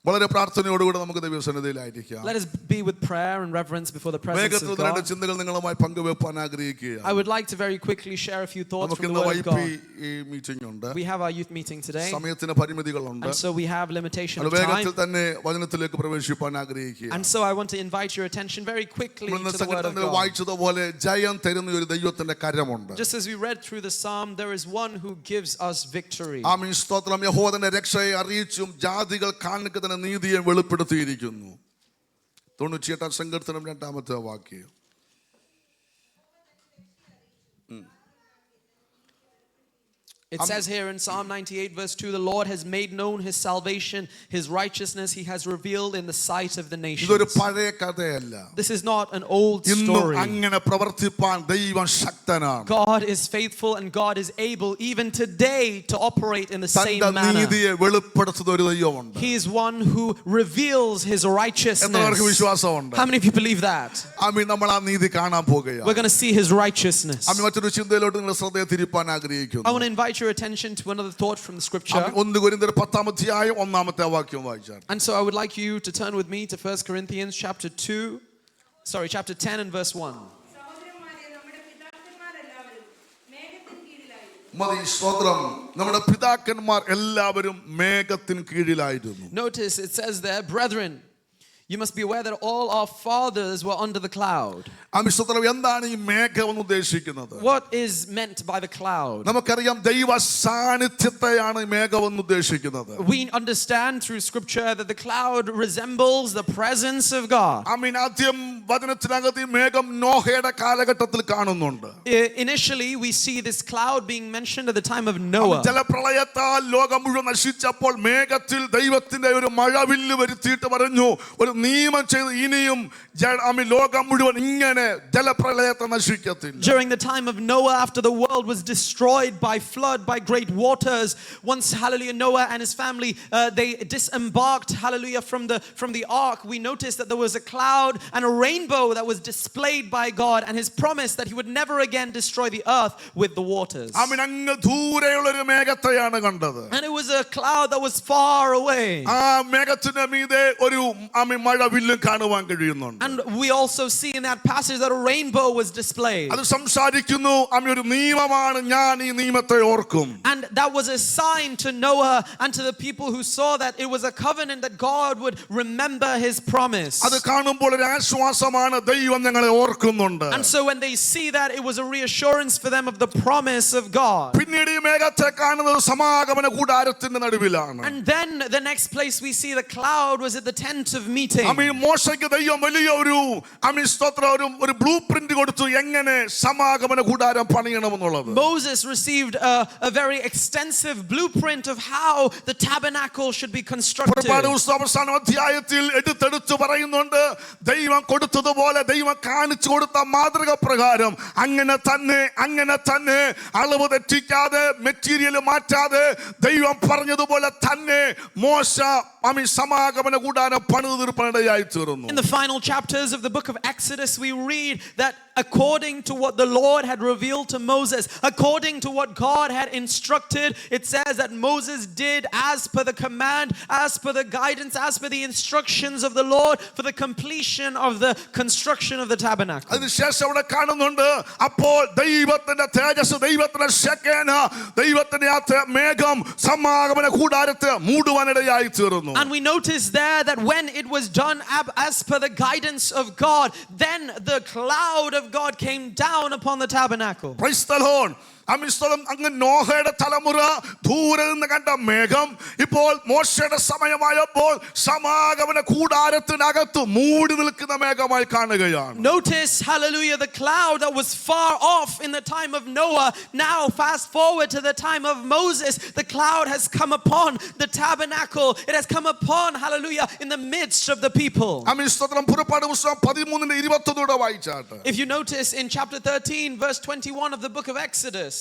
വളരെ പ്രാർത്ഥനയോടുകൂടി നമുക്ക് ദൈവസന്നിധിയിലായിരിക്കാം. Let us be with prayer and reverence before the presence of God. ചിന്തകൾ നിങ്ങളുമായി പങ്കുവെക്കാൻ ആഗ്രഹിക്കുകയാണ്. I would like to very quickly share a few thoughts from the word of God. Meeting ഉണ്ട്. We have our youth meeting today. സമയത്തിന് പരിമിതികളുണ്ട്. And so we have limitation of time. വേഗത്തിൽ തന്നെ വചനത്തിലേക്ക് പ്രവേശിക്കാൻ ആഗ്രഹിക്കുകയാണ്. And so I want to invite your attention very quickly to the word of God. വായിച്ചതുപോലെ ജയം തരുന്ന ഒരു ദൈവത്തിന്റെ കരമുണ്ട്. Just as we read through the psalm, there is one who gives us victory. ആമേൻ. സ്തോത്രം. യഹോവയുടെ രക്ഷയെ അറിയിച്ചും ജാതികൾ കാണുക നീതിയെ വെളിപ്പെടുത്തിയിരിക്കുന്നു. 98 സങ്കീർത്തനം 2-ാമത്തെ വാക്യം. It says here in Psalm 98 verse 2, the Lord has made known his salvation, his righteousness he has revealed in the sight of the nations. ഇതൊരു പഴയ കഥയല്ല. This is not an old story. അങ്ങനെ പ്രവർത്തിപ്പാൻ ദൈവം ശക്തനാണ്. God is faithful and God is able even today to operate in the same manner. തന്റെ നീതിയെ വെളിപ്പെടുത്തുന്ന ഒരു ദൈവമുണ്ട്. He is one who reveals his righteousness. എത്രപേർക്ക് വിശ്വാസമുണ്ട്? How many of you believe that? ആമേൻ. നമ്മൾ ആ നീതി കാണാൻ പോകുകയാണ്. We're going to see his righteousness. ആമേൻ. മറ്റൊരു ചിന്തയിലോട്ട് നിങ്ങൾ ശ്രദ്ധ തിരിപ്പാൻ ആഗ്രഹിക്കുന്നു. I want to invite your attention to another thought from the scripture. 1 കൊരിന്ത്യർ 10-ാം അധ്യായം 1-ാമത്തെ വാക്യം വായിച്ചാൽ. And so I would like you to turn with me to 1 Corinthians chapter 10 and verse 1. മതി. സ്തോത്രം. നമ്മുടെ പിതാക്കന്മാർ എല്ലാവരും മേഘത്തിന് കീഴിലായിരുന്നു. Notice it says there, brethren, you must be aware that all our fathers were under the cloud. എന്താണ് ഈ മേഘം എന്ന് ഉദ്ദേശിക്കുന്നത്? What is meant by the cloud? നമുക്കറിയാം ദൈവ സാന്നിധ്യത്തെയാണ് മേഘം എന്ന് ഉദ്ദേശിക്കുന്നത്. We understand through scripture that the cloud resembles the presence of God. ആമേൻ. ആദ്യം വചനത്തിനകത്ത് ഈ മേഘം നോഹയുടെ കാലഘട്ടത്തിൽ കാണുന്നുണ്ട്. Initially we see this cloud being mentioned at the time of Noah. ജലപ്രളയത്താൽ ലോകം മുഴുവൻ നശിച്ചപ്പോൾ മേഘത്തിൽ ദൈവത്തിന്റെ ഒരു മഴവില്ല് വരുത്തിയിട്ട് പറഞ്ഞു, ഒരു നിയമം ചെയ്ത് ഇനിയും ലോകം മുഴുവൻ ഇങ്ങനെ ജലപ്രളയത്തെ നശിക്കത്തില്ല. During the time of Noah, after the world was destroyed by flood, by great waters, once hallelujah Noah and his family they disembarked hallelujah from the ark, we noticed that there was a cloud and a rainbow that was displayed by God and his promise that he would never again destroy the earth with the waters. ആമേൻ. അങ്ങ് ദൂരെയുള്ള ഒരു മേഘത്തെയാണ് കണ്ടത്. And it was a cloud that was far away. ആ മേഘത്തിന്റെ മീതെ ഒരു മഴവില്ല് കാണുവാൻ കഴിയുന്നുണ്ട്. And we also see in that passage that a rainbow was displayed. അത് സംസാരിക്കുന്നു, ആമേൻ, ഒരു നിയമമാണ്, ഞാൻ ഈ നിയമത്തെ ഓർക്കും. And that was a sign to Noah and to the people who saw that it was a covenant that God would remember his promise. അത് കാണുമ്പോൾ ഒരു ആശ്വാസമാണ്, ദൈവം ഞങ്ങളെ ഓർക്കുന്നുണ്ട്. And so when they see that, it was a reassurance for them of the promise of God. പിന്നീട് ഈ മേഘത്തെ കാണുന്നത് സമാഗമന കൂടാരത്തിന്റെ നടുവിലാണ്. And then the next place we see the cloud was at the tent of meeting. ആമേൻ. മോശയ്ക്ക് ദൈവം വലിയ ഒരു ഒരു ബ്ലൂ പ്രിന്റ് കൊടുത്തു, എങ്ങനെ സമാഗമന കൂടാരം പണിയണമെന്നുള്ളത്. Moses received a very extensive blueprint of how the tabernacle should be constructed. അവസാന അധ്യായത്തിൽ എടുത്തെടുത്ത് പറയുന്നുണ്ട്, ദൈവം കൊടുത്തതുപോലെ ദൈവം കാണിച്ചു കൊടുത്ത മാതൃക പ്രകാരം അങ്ങനെ തന്നെ അളവ് തെറ്റിക്കാതെ മെറ്റീരിയൽ മാറ്റാതെ ദൈവം പറഞ്ഞതുപോലെ തന്നെ മോശ സമാഗമന കൂടാരം പണിതു തീർപ്പാനിടയായി തീർന്നു. In the final chapters of the book of Exodus, we read that according to what the Lord had revealed to Moses, according to what God had instructed, it says that Moses did as per the command, as per the guidance, as per the instructions of the Lord for the completion of the construction of the tabernacle. അതിനുശേഷം അവിടെ കാണുന്നുണ്ട്, അപ്പോൾ ദൈവത്തിന്റെ തേജസ്, ദൈവത്തിന്റെ ശക്തിന, ദൈവത്തിന്റെ മേഘം സമാഗമന കൂടാരത്തെ മൂടുവാനിടയായി തീർന്നു. And we notice there that when it was done as per the guidance of God, then the cloud of God came down upon the tabernacle. Praise the Lord. അങ്ങ് നോഹയുടെ തലമുറ ദൂരെ നിന്ന് കണ്ട മേഘം ഇപ്പോൾ മോശയുടെ സമയമായപ്പോൾ സമാഗമന കൂടാരത്തിനകത്ത് മൂടി നിൽക്കുന്ന മേഘമായി കാണുകയാണ്. Notice, hallelujah, the cloud that was far off in the time of Noah, now fast forward to the time of Moses, the cloud has come upon the tabernacle. It has come upon, hallelujah, in the midst of the people. പുറപ്പാട് പുസ്തകം 13:21 വായിച്ചാട്ടെ. If you notice in chapter 13 verse 21 of the book of Exodus,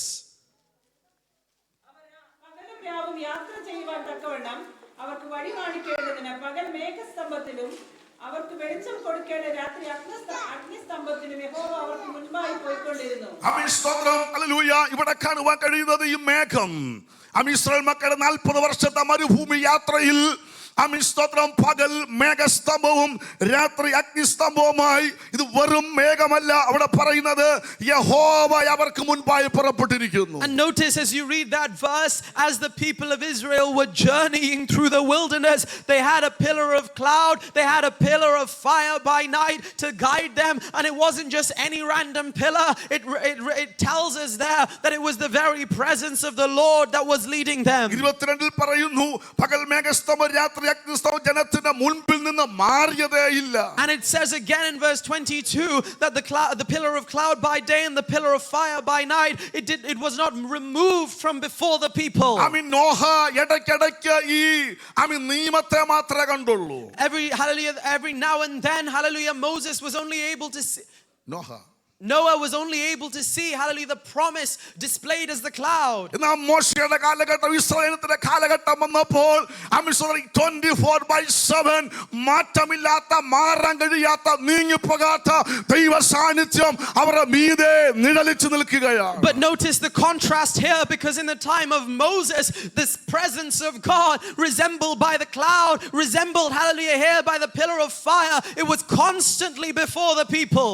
യാത്ര ചെയ്യുവാൻ തക്കവണ്ണം അവർക്ക് വഴി കാണിക്കേണ്ടതിന് പകൽ മേഘസ്തംഭത്തിലും അവർക്ക് വെളിച്ചം കൊടുക്കേണ്ട രാത്രി അഗ്നിസ്തംഭത്തിലും യഹോവ അവർക്ക് മുൻപായി പോയിക്കൊണ്ടിരുന്നു. ഇവിടെ കാണുവാൻ കഴിയുന്നത് ഈ മേഘം ഇസ്രായേൽ മക്കളുടെ 40 വർഷത്തെ മരുഭൂമി യാത്രയിൽ ആമേൻ സ്തോത്രം. പകൽ മേഘസ്തംഭവും രാത്രി അഗ്നിസ്തംഭവുമായി. ഇത് വെറും മേഘമല്ല, അവിടെ പറയുന്നത് യഹോവ അവർക്ക് മുൻപായി പുറപ്പെട്ടിരിക്കുന്നു. And notice as you read that verse, as the people of Israel were journeying through the wilderness, they had a pillar of cloud, they had a pillar of fire by night to guide them. And it wasn't just any random pillar. It tells us there that it was the very presence of the Lord that was leading them. 22 പറയുന്നു, പകൽ മേഘസ്തംഭം രാത്രി അഗ്നിസ്തംഭം ജനത്തിന്റെ മുൻപിൽ നിന്ന് മാറിയതേയില്ല. And it says again in verse 22 that the pillar of cloud by day and the pillar of fire by night, it was not removed from before the people. ആമേൻ നോഹ ഇടയ്ക്കിടയ്ക്ക് ഈ ആമേൻ നിയമത്തെ മാത്രമേ കണ്ടുള്ളൂ. Every now and then, hallelujah, Moses was only able to see, Noah was only able to see, hallelujah, the promise displayed as the cloud. എന്നാൽ മോശയുടെ കാലഘട്ടം, ഇസ്രായേലിന്റെ കാലഘട്ടം വന്നപ്പോൾ 24/7 മാറ്റമില്ലാത്ത, മാറാൻ കഴിയാത്ത, നീങ്ങിപ്പോകാത്ത ദൈവ സാന്നിധ്യം അവരുടെ മീതെ നിഴലിച്ചു നിൽക്കുകയാണ്. But notice the contrast here, because in the time of Moses, this presence of God resembled by the cloud, resembled, hallelujah, here by the pillar of fire. It was constantly before the people.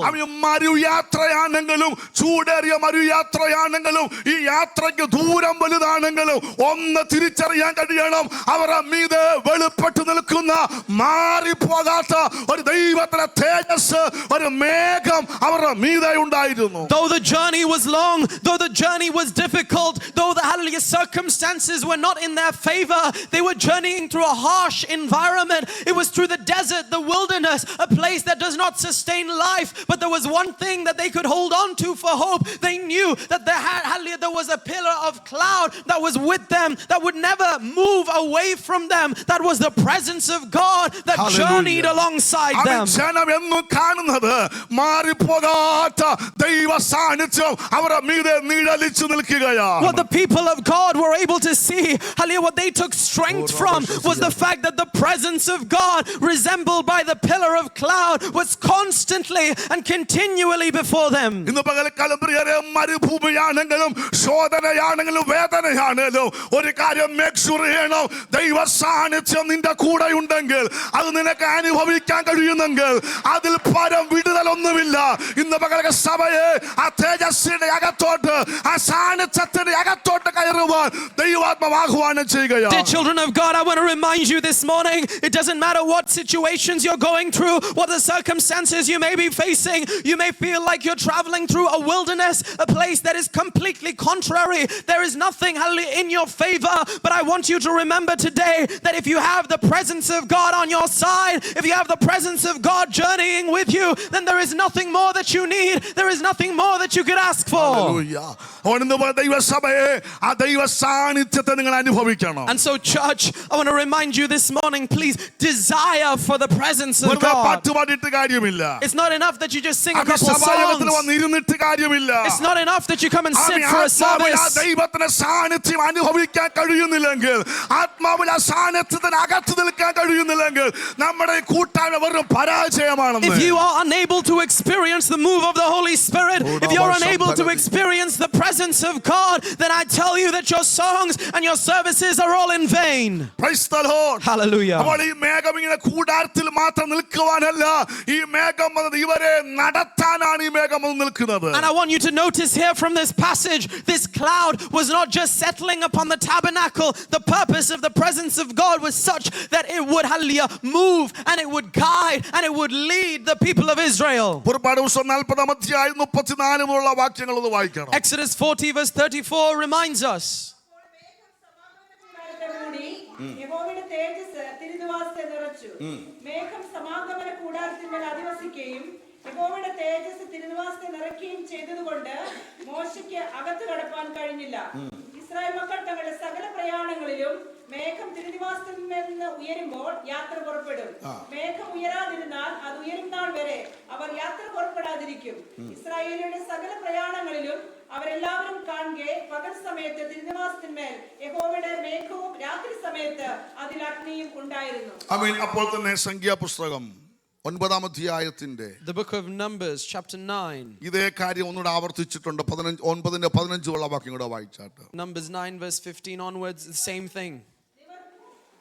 യാത്രയാണെങ്കിലും, ചൂടേറിയ മരുയാത്രയാണെങ്കിലും, ഈ യാത്രയ്ക്ക് ദൂരം വലുതാണെങ്കിലും ഒന്ന് തിരിച്ചറിയാൻ കഴിയണം, അവരുടെ മീതെ വെളിപ്പെട്ടു നിൽക്കുന്ന, മാറിപ്പോകാത്ത ഒരു ദൈവത്തിന്റെ തേജസ്, ഒരു മേഘം അവരുടെ മീതെ ഉണ്ടായിരുന്നു. Though the journey was long, though the journey was difficult, though the hallelujah circumstances were not in their favor, they were journeying through a harsh environment. It was through the desert, the wilderness, a place that does not sustain life. But there was one thing that they could hold on to for hope. They knew that there was a pillar of cloud that was with them, that would never move away from them. That was the presence of God that journeyed alongside them. ജനം എന്നും കാണുന്നത് മാറിപ്പോകാത്ത ദൈവ സാന്നിധ്യം അവരുടെ മീതെ നിഴലിച്ചു നിൽക്കുകയാണ്. What the people of God were able to see, hallelujah, what they took strength from was the fact that the presence of God, resembled by the pillar of cloud, was constantly and continually before them. ഇന്ന് പകൽക്കാലം പ്രിയരെ, മരുഭൂമിയാണെങ്കിലും ശോധനയാണെങ്കിലും വേദനയാണെങ്കിലും ഒരു കാര്യം make sure ചെയ്യണം, ദൈവ സാന്നിധ്യം നിന്റെ കൂടെ ഉണ്ടെങ്കിൽ, അത് നിനക്ക് അനുഭവിക്കാൻ കഴിയുന്നെങ്കിൽ അതിൽ പരം വിടുതലൊന്നുമില്ല. ഇന്ന് പകൽ സഭയെ ആ തേജസ്സിന്റെ അകത്തോട്ട്, ആ സാന്നിധ്യത്തിന്റെ അകത്തോട്ട് കയറുവാൻ ദൈവാത്മാവ് ആഹ്വാനം ചെയ്യുകയാണ്. Dear children of God, I want to remind you this morning, it doesn't matter what situations you're going through, what the circumstances you may be facing. You may feel like you're traveling through a wilderness, a place that is completely contrary. There is nothing, hallelujah, in your favor. But I want you to remember today that if you have the presence of God on your side, if you have the presence of God journeying with you, then there is nothing more that you need. There is nothing more that you could ask for. And so, church, I want to remind you this morning, please desire for the presence of God. It's not enough that you just sing a couple of songs. It's not enough that you come and sit for a service. ദൈവത്തിന്റെ സാന്നിധ്യം അനുഭവിക്കാൻ കഴിയുന്നില്ലെങ്കിൽ, ആത്മാവിൽ ആ സാന്നിധ്യത്തിന് അകത്ത് നിൽക്കാൻ കഴിയുന്നില്ലെങ്കിൽ നമ്മുടെ കൂട്ടായ്മ വെറും പരാജയമാണ്. If you are unable to experience the move of the Holy Spirit, if you're unable to experience the presence of God, then I tell you that your songs and your services are all in vain. Praise the Lord. Hallelujah. അപ്പോൾ ഈ മേഘം ഇങ്ങനെ കൂടാരത്തിൽ മാത്രം നിൽക്കുവാനല്ല, ഈ മേഘം ഇവരെ നടത്താനാണ് ഈ മേഘം നിൽക്കുന്നത്. And I want you to notice here from this passage, this cloud was not just settling upon the tabernacle. The purpose of the presence of God was such that it would, hallelujah, move and it would guide and it would lead the people of Israel. പുറപ്പാട് പുസ്തകം 40 അധ്യായം 34 മുതലുള്ള വാക്യങ്ങൾ ഒന്ന് വായിക്കണം. Exodus 40 verse 34 reminds us. യഹോവയുടെ തേജസ്സ് തിരുനിവാസത്തെ നിറച്ചു. മേഘം സമാഗമന കൂടാരത്തിന്മേൽ അധിവസിക്കുകയും യഹോവയുടെ തേജസ്സ് തിരുനിവാസത്തെ നിറയ്ക്കുകയും ചെയ്തതുകൊണ്ട് മോശയ്ക്ക് അകത്ത് കടപ്പാൻ കഴിഞ്ഞില്ല. ഇസ്രായേൽ മക്കൾ തങ്ങളുടെ സകല പ്രയാണങ്ങളിലും മേഘം തിരുനിവാസത്തിൽ നിന്ന് ഉയരുമ്പോൾ യാത്ര പുറപ്പെടും. മേഘം ഉയരാതിരുന്നാൽ അത് ഉയരും നാൾ വരെ അവർ യാത്ര പുറപ്പെടാതിരിക്കും. ഇസ്രായേലിയുടെ സകല പ്രയാണങ്ങളിലും അവരെല്ലാവരും കാണുകെ പകൽ സമയത്ത് തിരുനിവാസത്തിന്മേൽ യഹോവയുടെ മേഘവും രാത്രി സമയത്ത് അതിൽ അഗ്നിയും ഉണ്ടായിരുന്നു. ആമേൻ. അപ്പോൾ തന്നെ സംഖ്യാപുസ്തകം 9 അധ്യായത്തിന്റെ The book of Numbers chapter 9. ഇതേ കാര്യം ഒന്നുകൂടെ ആവർത്തിച്ചിട്ടുണ്ട്. 9:15 ഉള്ള വാക്യം കൂടെ വായിച്ചാട്ട്. Numbers 9 verse 15 onwards, the same thing.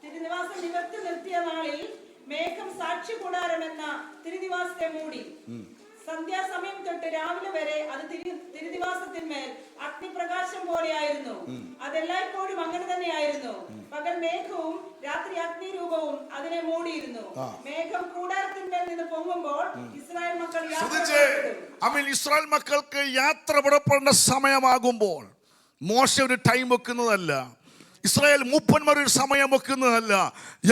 തിരുനിവാസം നിവർത്തി നിർത്തിയ ചെയ്ത നാളിൽ മേഘം സാക്ഷി കൂടാരമെന്ന തിരുനിവാസത്തെ മൂടി. സന്ധ്യാസമയം തൊട്ട് രാവിലെ വരെ അത് തിരുനിവാസത്തിന്മേൽ അഗ്നിപ്രകാശം പോലെയായിരുന്നു. അതെല്ലായ്പ്പോഴും അങ്ങനെ തന്നെയായിരുന്നു. പകൽ മേഘവും രാത്രി അഗ്നിരൂപവും അതിനെ മൂടിയിരുന്നു. മേഘം കൂടാരത്തിന്മേൽ നിന്ന് പൊങ്ങുമ്പോൾ ഇസ്രായേൽ മക്കൾ ഇസ്രായേൽ മക്കൾക്ക് യാത്ര പുറപ്പെടുന്ന സമയമാകുമ്പോൾ മോശ ഒരു ടൈം വെക്കുന്നതല്ല, ഇസ്രായേൽ മൂപ്പന്മാർ ഒരു സമയം വെക്കുന്നതല്ല.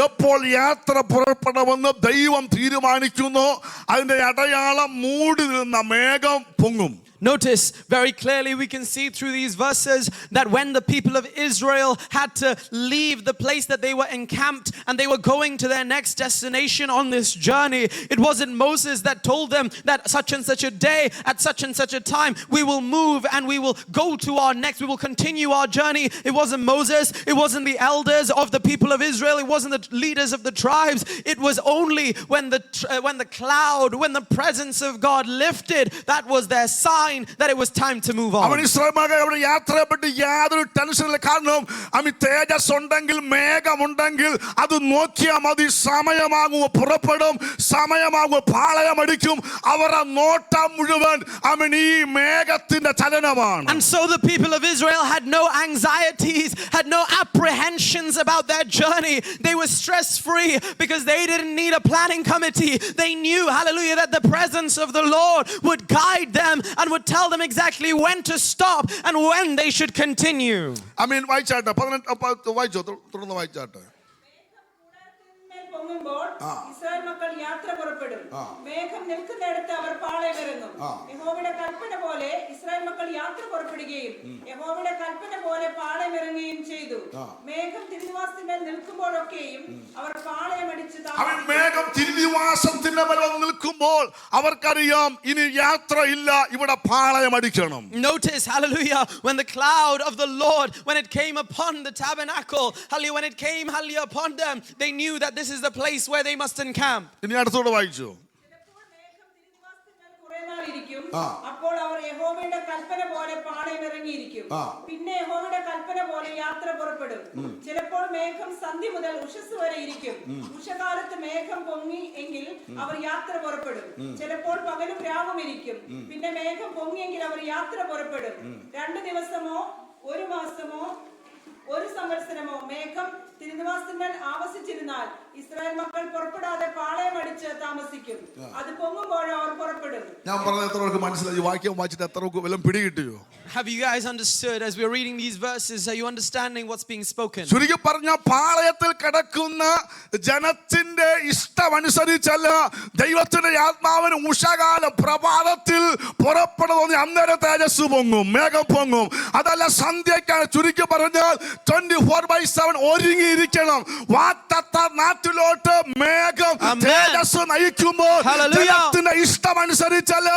എപ്പോൾ യാത്ര പുറപ്പെടണമെന്ന് ദൈവം തീരുമാനിക്കുന്നു, അതിന്റെ അടയാളം മൂടി നിന്ന മേഘം പൊങ്ങും. Notice very clearly, we can see through these verses that when the people of Israel had to leave the place that they were encamped and they were going to their next destination on this journey, it wasn't Moses that told them that such and such a day at such and such a time we will move and we will go to our next, we will continue our journey. It wasn't Moses, it wasn't the elders of the people of Israel, it wasn't the leaders of the tribes. It was only when the cloud, when the presence of God lifted, that was their sign that it was time to move on. യാത്രപ്പെട്ട് യാതൊരു ടെൻഷനില്ല. കാരണം തേജസ് ഉണ്ടെങ്കിൽ മേഘമുണ്ടെങ്കിൽ അത് നോക്കിയാൽ മതി. സമയമാകുമ്പോൾ പുറപ്പെടും, സമയമാകുമ്പോൾ പാളയമടിക്കും. അവരുടെ നോട്ടം മുഴുവൻ ഈ മേഘത്തിന്റെ ചലനമാണ്. And so the people of Israel had no anxieties, had no apprehensions about their journey. They were stress free because they didn't need a planning committee. They knew, hallelujah, that the presence of the Lord would guide them and would tell them exactly when to stop and when they should continue. വായിച്ചാട്ടെ 18 വായിച്ചോ, തുടർന്ന് വായിച്ചാട്ടെ. പൊങ്ങുമ്പോൾ Israel മക്കൾ യാത്ര പുറപ്പെടും. മേഘം നിൽക്കുന്നിടത്ത് അവർ പാളയമിറങ്ങും. യഹോവയുടെ കൽപ്പന പോലെ Israel മക്കൾ യാത്ര പുറപ്പെടുകയും യഹോവയുടെ കൽപ്പന പോലെ പാളയമിറങ്ങുകയും ചെയ്തു. മേഘം തിരുനിവാസത്തിന്മേൽ നിൽക്കുമ്പോഴൊക്കെയും അവർ പാളയമടിച്ച് മേഘം തിരുനിവാസത്തിന്റെ മേൽ നിൽക്കുമ്പോൾ അവർക്കറിയാം ഇനി യാത്ര ഇല്ല, ഇവിടെ പാളയമടിക്കണം. Notice, hallelujah, when the cloud of the Lord, when it came upon the tabernacle, hallelujah, when it came, hallelujah, upon them, they knew that this is the place where they must encamp. ഇനി അടുത്തോടെ വായിച്ചു. അപ്പോൾ അവർ യഹോവയുടെ കൽപ്പന പോലെ പാളയമിറങ്ങിയിരിക്കും. പിന്നെ യഹോവയുടെ കൽപ്പന പോലെ യാത്ര പുറപ്പെടും. ചിലപ്പോൾ മേഘം സന്ധ്യ മുതൽ ഉഷസ് വരെ ഇരിക്കും. ഉഷകാലത്ത് മേഘം പൊങ്ങി എങ്കിൽ അവർ യാത്ര പുറപ്പെടും. ചിലപ്പോൾ പകലും രാവും ഇരിക്കും. പിന്നെ മേഘം പൊങ്ങിയെങ്കിൽ അവർ യാത്ര പുറപ്പെടും. 2 ദിവസമോ 1 മാസമോ 1 സംവത്സരമോ മേഘം തിരുനിവാസത്തിന്മേൽ ആവസിച്ചിരുന്നാൽ ഇസ്രായേൽ മക്കൾ പുറപ്പെടാതെ പാളയമടിച്ച് താമസിക്കും. അത് പൊങ്ങുമ്പോൾ അവർ പുറപ്പെടും. ഞാൻ പറഞ്ഞത് എത്ര പേർക്ക് മനസ്സിലായി? വാക്യം വായിച്ചിട്ട് എത്ര പേർക്ക് വല്ലതും പിടികിട്ടിയോ? Have you guys understood as we are reading these verses? Are you understanding what's being spoken? ചുരുക്കി പറഞ്ഞ പാളയത്തിൽ കിടക്കുന്ന ജനത്തിന്റെ ഇഷ്ടമനുസരിച്ചല്ല ദൈവത്തിന്റെ ആത്മാവിന് ഉഷകാല പ്രഭാതത്തിൽ പുറപ്പെടുന്ന അന്നേരം തേജസ് പൊങ്ങും, മേഘം പൊങ്ങും. അതല്ല സന്ധ്യക്കാണ്. ചുരുക്കി പറഞ്ഞാൽ 24/7 ഒരുങ്ങിയിരിക്കണം. വാഗ്ദത്ത നാട്ടിലോട്ട് മേഘം തേജസ് നയിക്കുമ്പോൾ ദൈവത്തിന്റെ ഇഷ്ടമനുസരിച്ചല്ല,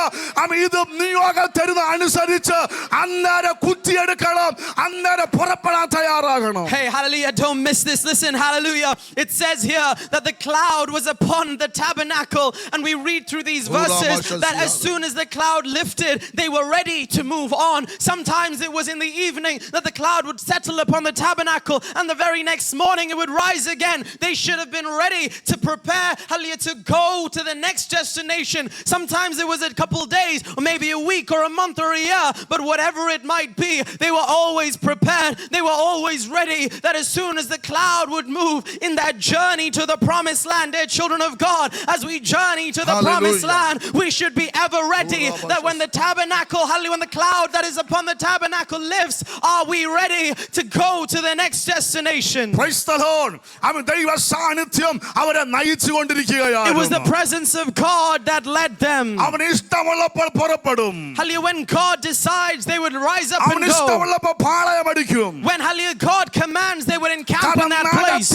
ഇത് നിയോഗം തരുന്ന അനുസരിച്ച് അന്നേരം കുത്തിയെടുക്കണം, അന്നേരം പുറപ്പെടാൻ തയ്യാറാകണം. Hey, hallelujah, don't miss this. Listen, hallelujah. It says here that the cloud was upon the tabernacle, and we read through these verses that as soon as the cloud lifted, they were ready to move on. Sometimes it was in the evening that the cloud would settle upon the tabernacle, and the very next morning it would rise again. They should have been ready to prepare, hallelujah, to go to the next destination. Sometimes it was a couple days, or maybe a week, or a month, or a year, but whatever it might be, they were always prepared. They were always ready, that as soon as the cloud would move in that journey to the promised land, dear children of God, as we journey to the promised land, we should be ever ready, that when the tabernacle, hallelujah, when the cloud that is upon the tabernacle lifts, are we ready to go to the next destination? Praise the Lord. It was the presence of God that led them. Hallelujah, when God decides, they would rise up and go. When hallelujah, God commands, they would encamp in that place.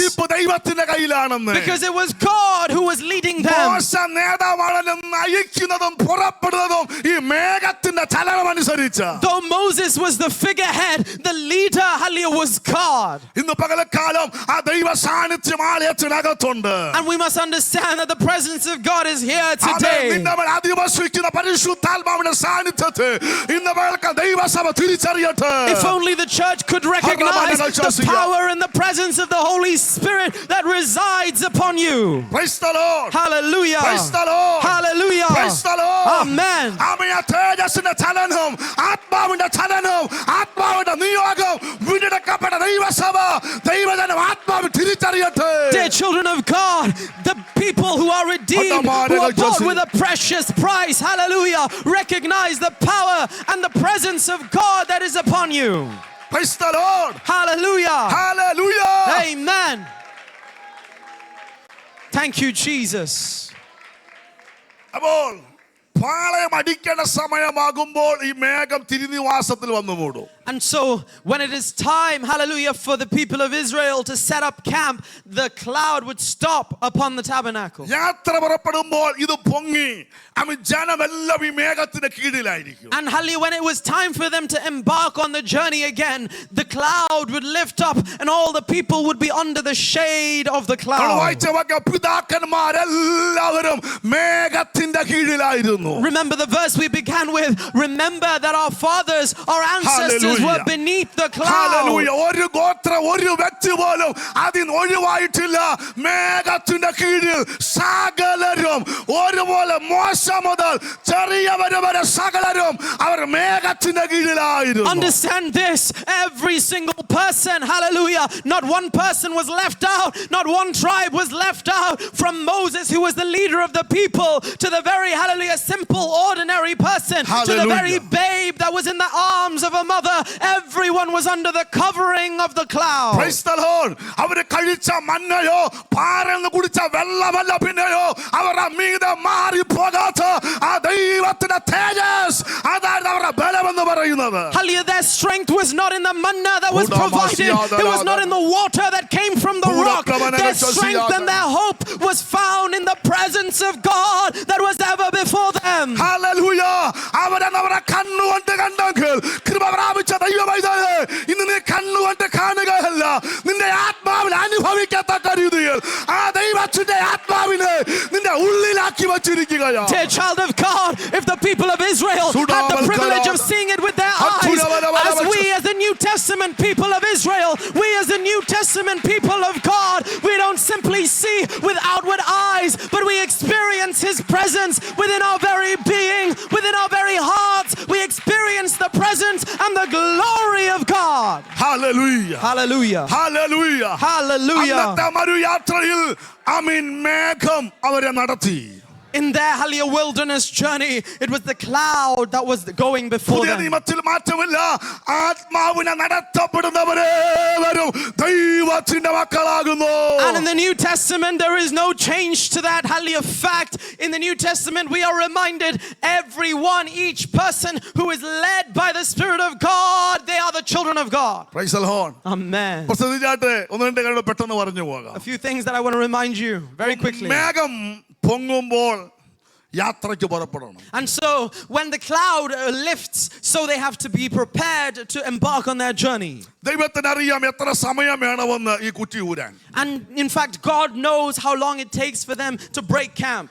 Because it was God who was leading them. നയിക്കുന്നതും പുറപ്പെടുന്നതും ഈ മേഘത്തിന്റെ ചലനമനുസരിച്ച്. Though Moses was the figurehead, the leader, hallelujah, was God. ഇന്ന് പകൽക്കാലം ആ ദൈവ സാന്നിധ്യം ആലയത്തിനകത്തുണ്ട്. And we must understand that the presence of God is here today. നിന്റെ മേൽ അധിവസിക്കുന്ന പരിശുദ്ധാത്മാവിന്റെ സാന്നിധ്യത്തെ ഇന്ന് പകൽക്കാലം ദൈവസഭ തിരിച്ചറിയട്ടെ. If only the church could recognize the power and the presence of the Holy Spirit that resides upon you. Praise the Lord. Hallelujah. Praise the Lord. Hallelujah. Praise the Lord. Amen. ആമേൻ. തേജസ്സിന്റെ ചലനം, ആത്മാവിന്റെ ചലനം, ആത്മാവിന്റെ നിയോഗം വീണ്ടെടുക്കപ്പെട്ട ദൈവസഭ ദൈവജനം ആത്മാവ് തിരിച്ചറിയട്ടെ. Dear children of God, the people who are redeemed, who are bought with a precious price, hallelujah, recognize the power and the presence of God that is upon you. Praise the Lord. Hallelujah. Hallelujah. Amen. Thank you, Jesus. അപ്പോൾ പാളയം അടിക്കേണ്ട സമയമാകുമ്പോൾ ഈ മേഘം തിരുനിവാസത്തിൽ വന്നു മൂടും. And so, when it is time, hallelujah, for the people of Israel to set up camp, the cloud would stop upon the tabernacle. യാത്ര പുറപ്പെടുമ്പോൾ ഇത് പൊങ്ങി ജനമെല്ലാം ഈ മേഘത്തിന്റെ കീഴിലായിരിക്കും. And hallelujah, when it was time for them to embark on the journey again, the cloud would lift up and all the people would be under the shade of the cloud. പിതാക്കന്മാരെല്ലാവരും മേഘത്തിന്റെ കീഴിലായിരുന്നു. Remember the verse we began with. Remember that our fathers, our ancestors were beneath the cloud. Hallelujah. ഒരു ഗോത്ര ഒരു വ്യക്തി പോലും അതിന് ഒഴിവായിട്ടില്ല. മേഘത്തിന്റെ കീഴിൽ സകലരും ഒരുപോലെ മോശ മുതൽ ചെറിയവർ വരെ സകലരും അവർ മേഘത്തിന്റെ കീഴിലായിരുന്നു. Understand this, every single person, hallelujah, not one person was left out, not one tribe was left out, from Moses who was the leader of the people to the very, hallelujah, simple ordinary person, to the very babe that was in the arms of a mother. Everyone was under the covering of the cloud. Praise the Lord. അവര് കഴിച്ച മന്നയോ പാറന്ന് കുടിച്ച വെള്ളമല്ല പിന്നെയോ അവർ മീതെ മാറി പോകാത്ത ആ ദൈവത്തിന്റെ തേജസ് അതാണ് അവരുടെ ബലമെന്ന് പറയുന്നത്. Hallelujah, their strength was not in the manna that was provided. It was not in the water that came from the rock. Their strength and their hope was found in the presence of God that was ever before them. Hallelujah. അവരെ കണ്ണുകൊണ്ട് കണ്ടെങ്കിൽ കൃപ പ്രാപിച്ച ദൈവമൈതാനെ ഇന്ന് നീ കണ്ണുകൊണ്ട് കാണുകയല്ല, നിന്റെ ആത്മാവിൽ അനുഭവിക്കത്തക്ക രീതിയിൽ ആ ദൈവത്തിന്റെ ആത്മാവിനെ നിന്റെ ഉള്ളിലാക്കി വച്ചിരിക്കുകയാണ്. Dear child of God, if the people of Israel had the privilege of seeing it with their eyes, as we as the New Testament people of Israel, we as the New Testament people of God, we don't simply see with outward eyes, but we experience His presence within our very being, within our very hearts. We experience the presence and the glory of God. Hallelujah. Hallelujah. Hallelujah. Hallelujah. അന്നത്തെ മരുയാത്രയിൽ ആമീൻ മേഘം അവരെ നടത്തി. In their hallelujah wilderness journey, it was the cloud that was going before പുതിയ them. നിയമത്തിൽ മാറ്റമില്ല. ആത്മാവിനെ നടത്തപ്പെടുന്നവരേവരും ദൈവത്തിന്റെ മക്കളാകുന്നു. And in the New Testament, there is no change to that hallelujah fact. In the New Testament, we are reminded everyone, each person who is led by the Spirit of God, they are the children of God. Praise the Lord. Amen. പ്രസിദ്ധിച്ചാട്ടെ ഒന്ന് രണ്ട് കാര്യങ്ങൾ പെട്ടെന്ന് പറഞ്ഞു പോകാം. A few things that I want to remind you very quickly. മേഘം പൊങ്ങുമ്പോൾ യാത്രയ്ക്ക് പുറപ്പെടണം. And so when the cloud lifts, so they have to be prepared to embark on their journey. ദൈവത്തിന് അറിയാം എത്ര സമയം വേണമെന്ന് ഈ കുറ്റി ഊരാൻ. And in fact, God knows how long it takes for them to break camp.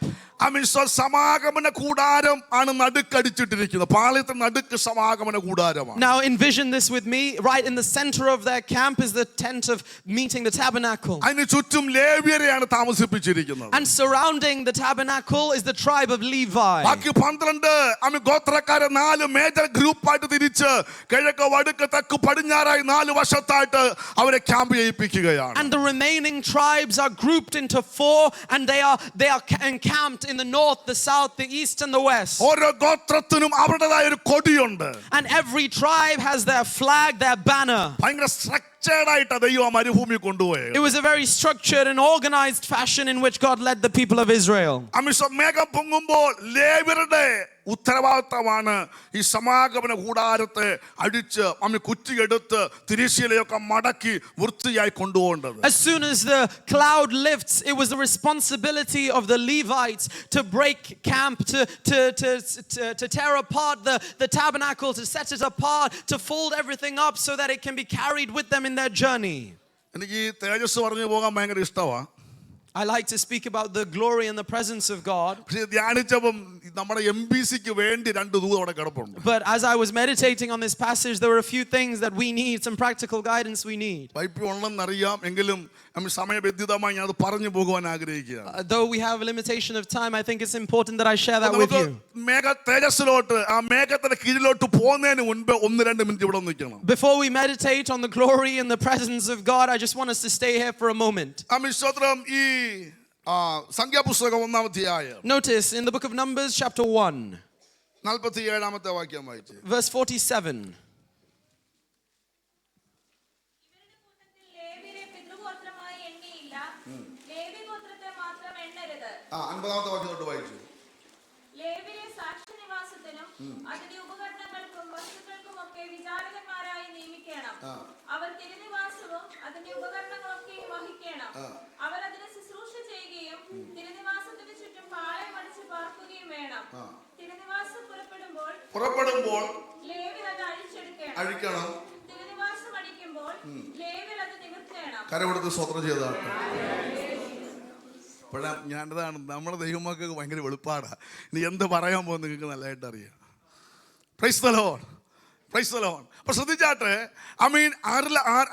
സമാഗമന കൂടാരം ആണ് നടുക്കടിച്ചിട്ടിരിക്കുന്നത്. പാളയത്തിന് നടുക്ക് സമാഗമന കൂടാരമാണ്. Now envision this with me. Right in the center of their camp is the tent of meeting, the tabernacle. അതിന് ചുറ്റും ലേവ്യരെയാണ് താമസിപ്പിച്ചിരിക്കുന്നത്. And surrounding the tabernacle is the tribe of Levi. ബാക്കി 12 ഗോത്രക്കാരെ 4 major ഗ്രൂപ്പായിട്ട് തിരിച്ച് കിഴക്ക് വടക്ക് തെക്ക് പടിഞ്ഞാറായി 4 വശത്തായിട്ട് അവരെ camp ചെയ്യിപ്പിക്കുകയാണ്. And the remaining tribes are grouped into 4, and they are encamped in the north, the south, the east, and the west. ഓരോ ഗോത്രത്തിനും അവരുടേതായ ഒരു കൊടിയുണ്ട്. And every tribe has their flag, their banner. ഭയങ്കര സ്ട്രക്ചേർഡ് ആയിട്ട് ദൈവം ആ മരുഭൂമി കൊണ്ടുപോയത്. It was a very structured and organized fashion in which God led the people of Israel. മേഘം പൊങ്ങുമ്പോൾ ലേവ്യരുടെ ഉത്തരവാദിത്തമാണ് ഈ സമാഗമന കൂടാരത്തെ അടിച്ച് കുറ്റിയെടുത്ത് തിരശ്ശീലയൊക്കെ മടക്കി വൃത്തിയായി കൊണ്ടുപോകേണ്ടത്. As soon as the cloud lifts, it was the responsibility of the Levites to break camp, to tear apart the tabernacle, to set it apart, to fold everything up so that it can be carried with them in their journey. എനിക്ക് ഈ തേജസ് പറഞ്ഞു പോകാൻ ഭയങ്കര ഇഷ്ടമാണ്. I like to speak about the glory and the presence of God. ധ്യാനിച്ചപ്പം നമ്മുടെ MBCക്ക് വേണ്ടി 2 ദൂത് അവിടെ കിടപ്പുണ്ട്. But as I was meditating on this passage, there were a few things that we need, some practical guidance we need. Pipe ഉണ്ടെന്ന് അറിയാം, എങ്കിലും സമയബന്ധിതമായി ഞാൻ അത് പറഞ്ഞു പോകുവാൻ ആഗ്രഹിക്കുകയാണ്. Though we have a limitation of time, I think it's important that I share that with you. മേഘ തേജസ്സിലോട്ട് ആ മേഘത്തിന്റെ കീഴിലോട്ട് പോകുന്നതിന് മുൻപ് 1-2 മിനിറ്റ് ഇവിടെ നിൽക്കണം. Before we meditate on the glory and the presence of God, I just want us to stay here for a moment. ഈ സംഖ്യാപുസ്തകം 1-ാം അധ്യായം. Notice in the book of Numbers chapter 1, 47-ാമത്തെ വാക്യം വായിച്ചു. verse 47. ലേവ്യരെ പിതൃഗോത്രമായി എണ്ണിയില്ല, ലേവ്യ ഗോത്രത്തെ മാത്രം എണ്ണരുത്. 50-ാമത്തെ വാക്യം തൊട്ട് വായിച്ചു. ലേവ്യരെ സാക്ഷ്യനിവാസത്തിനും അതിന്റെ ഉപകരണങ്ങൾക്കും വസ്തുക്കൾക്കുമൊക്കെ വിചാരകന്മാരായി നിയമിക്കണം. അവർ തിരുനിവാസവും അതിന്റെ ഉപകരണങ്ങളൊക്കെയും വഹിക്കണം. അവർ അതിന് ശുശ്രൂഷ ചെയ്യുകയും തിരുനിവാസത്തിന് ചുറ്റും പാളയമടിച്ച് പാർക്കുകയും വേണം. തിരുനിവാസം പുറപ്പെടുമ്പോൾ ലേവ്യർ അത് അഴിക്കണം. തിരുനിവാസം അടിക്കുമ്പോൾ ലേവ്യർ അത് നിവർത്തേണം. കരമെടുത്ത് സ്തോത്രം ചെയ്തതാണ്. ഞാനതാണ് നമ്മുടെ ദൈവമക്കൾക്ക് ഭയങ്കര വെളുപ്പാടാ. ഇനി എന്ത് പറയാൻ പോകുന്നത് നിങ്ങൾക്ക് നല്ലതായിട്ട് അറിയാം. Praise the Lord, praise the Lord. അപ്പൊ ശ്രദ്ധിച്ചാട്ടെ,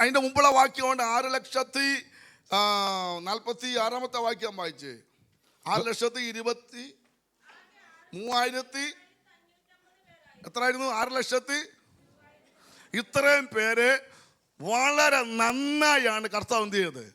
അതിന്റെ മുമ്പുള്ള വാക്യമുണ്ട് 6,46,000 വാക്യം വായിച്ച് 6,23,000 എത്രയായിരുന്നു? 6,00,000 ഇത്രയും പേര് വളരെ നന്നായാണ് കർത്താവ് എന്ത് ചെയ്തത്.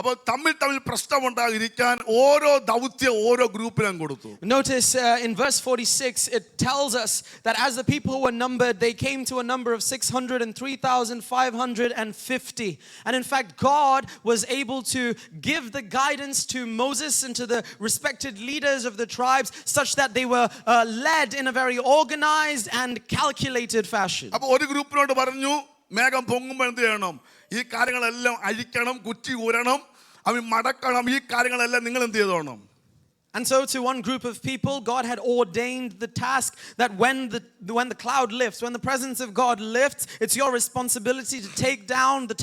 അപ്പോൾ തമ്മിൽ പ്രശ്നമുണ്ടാകാതിരിക്കാൻ ഓരോ ദൗത്യം ഓരോ ഗ്രൂപ്പിനും കൊടുത്തു. Notice in verse 46 it tells us that as the people were numbered, they came to a number of 603,550. And in fact, God was able to give the guidance to Moses and to the respected leaders of the tribes such that they were led in a very organized and calculated fashion. അപ്പോൾ ഒരു ഗ്രൂപ്പിനോട് പറഞ്ഞു, മേഘം പൊങ്ങുമ്പോൾ എന്ത് ചെയ്യണം? ഈ കാര്യങ്ങളെല്ലാം അഴിക്കണം, കുറ്റി ഊരണം, മടക്കണം. ഈ കാര്യങ്ങളെല്ലാം നിങ്ങൾ എന്ത് ചെയ്തോണം? And so to one group of people, God had ordained the task that when the cloud lifts, when the presence of God lifts, it's your responsibility to take down the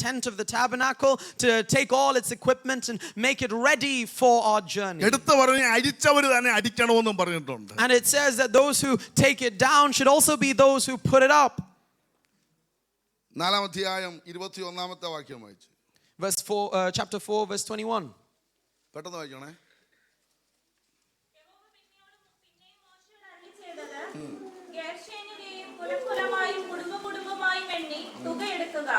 tent of the tabernacle, to take all its equipment and make it ready for our journey. എടുത്തു പറഞ്ഞു അഴിച്ചവർ തന്നെ അടിക്കണമെന്നും പറഞ്ഞിട്ടുണ്ട്. And it says that those who take it down should also be those who put it up. 4-ാം അധ്യായം 21-ാമത്തെ വാക്യം വായിച്ചു. Chapter 4, verse 21. പെട്ടെന്ന് വായിക്കണേ. ഗേർശോന്യരെയും കുലകുലമായും കുടുംബകുടുംബമായും എണ്ണി തുക എടുക്കുക.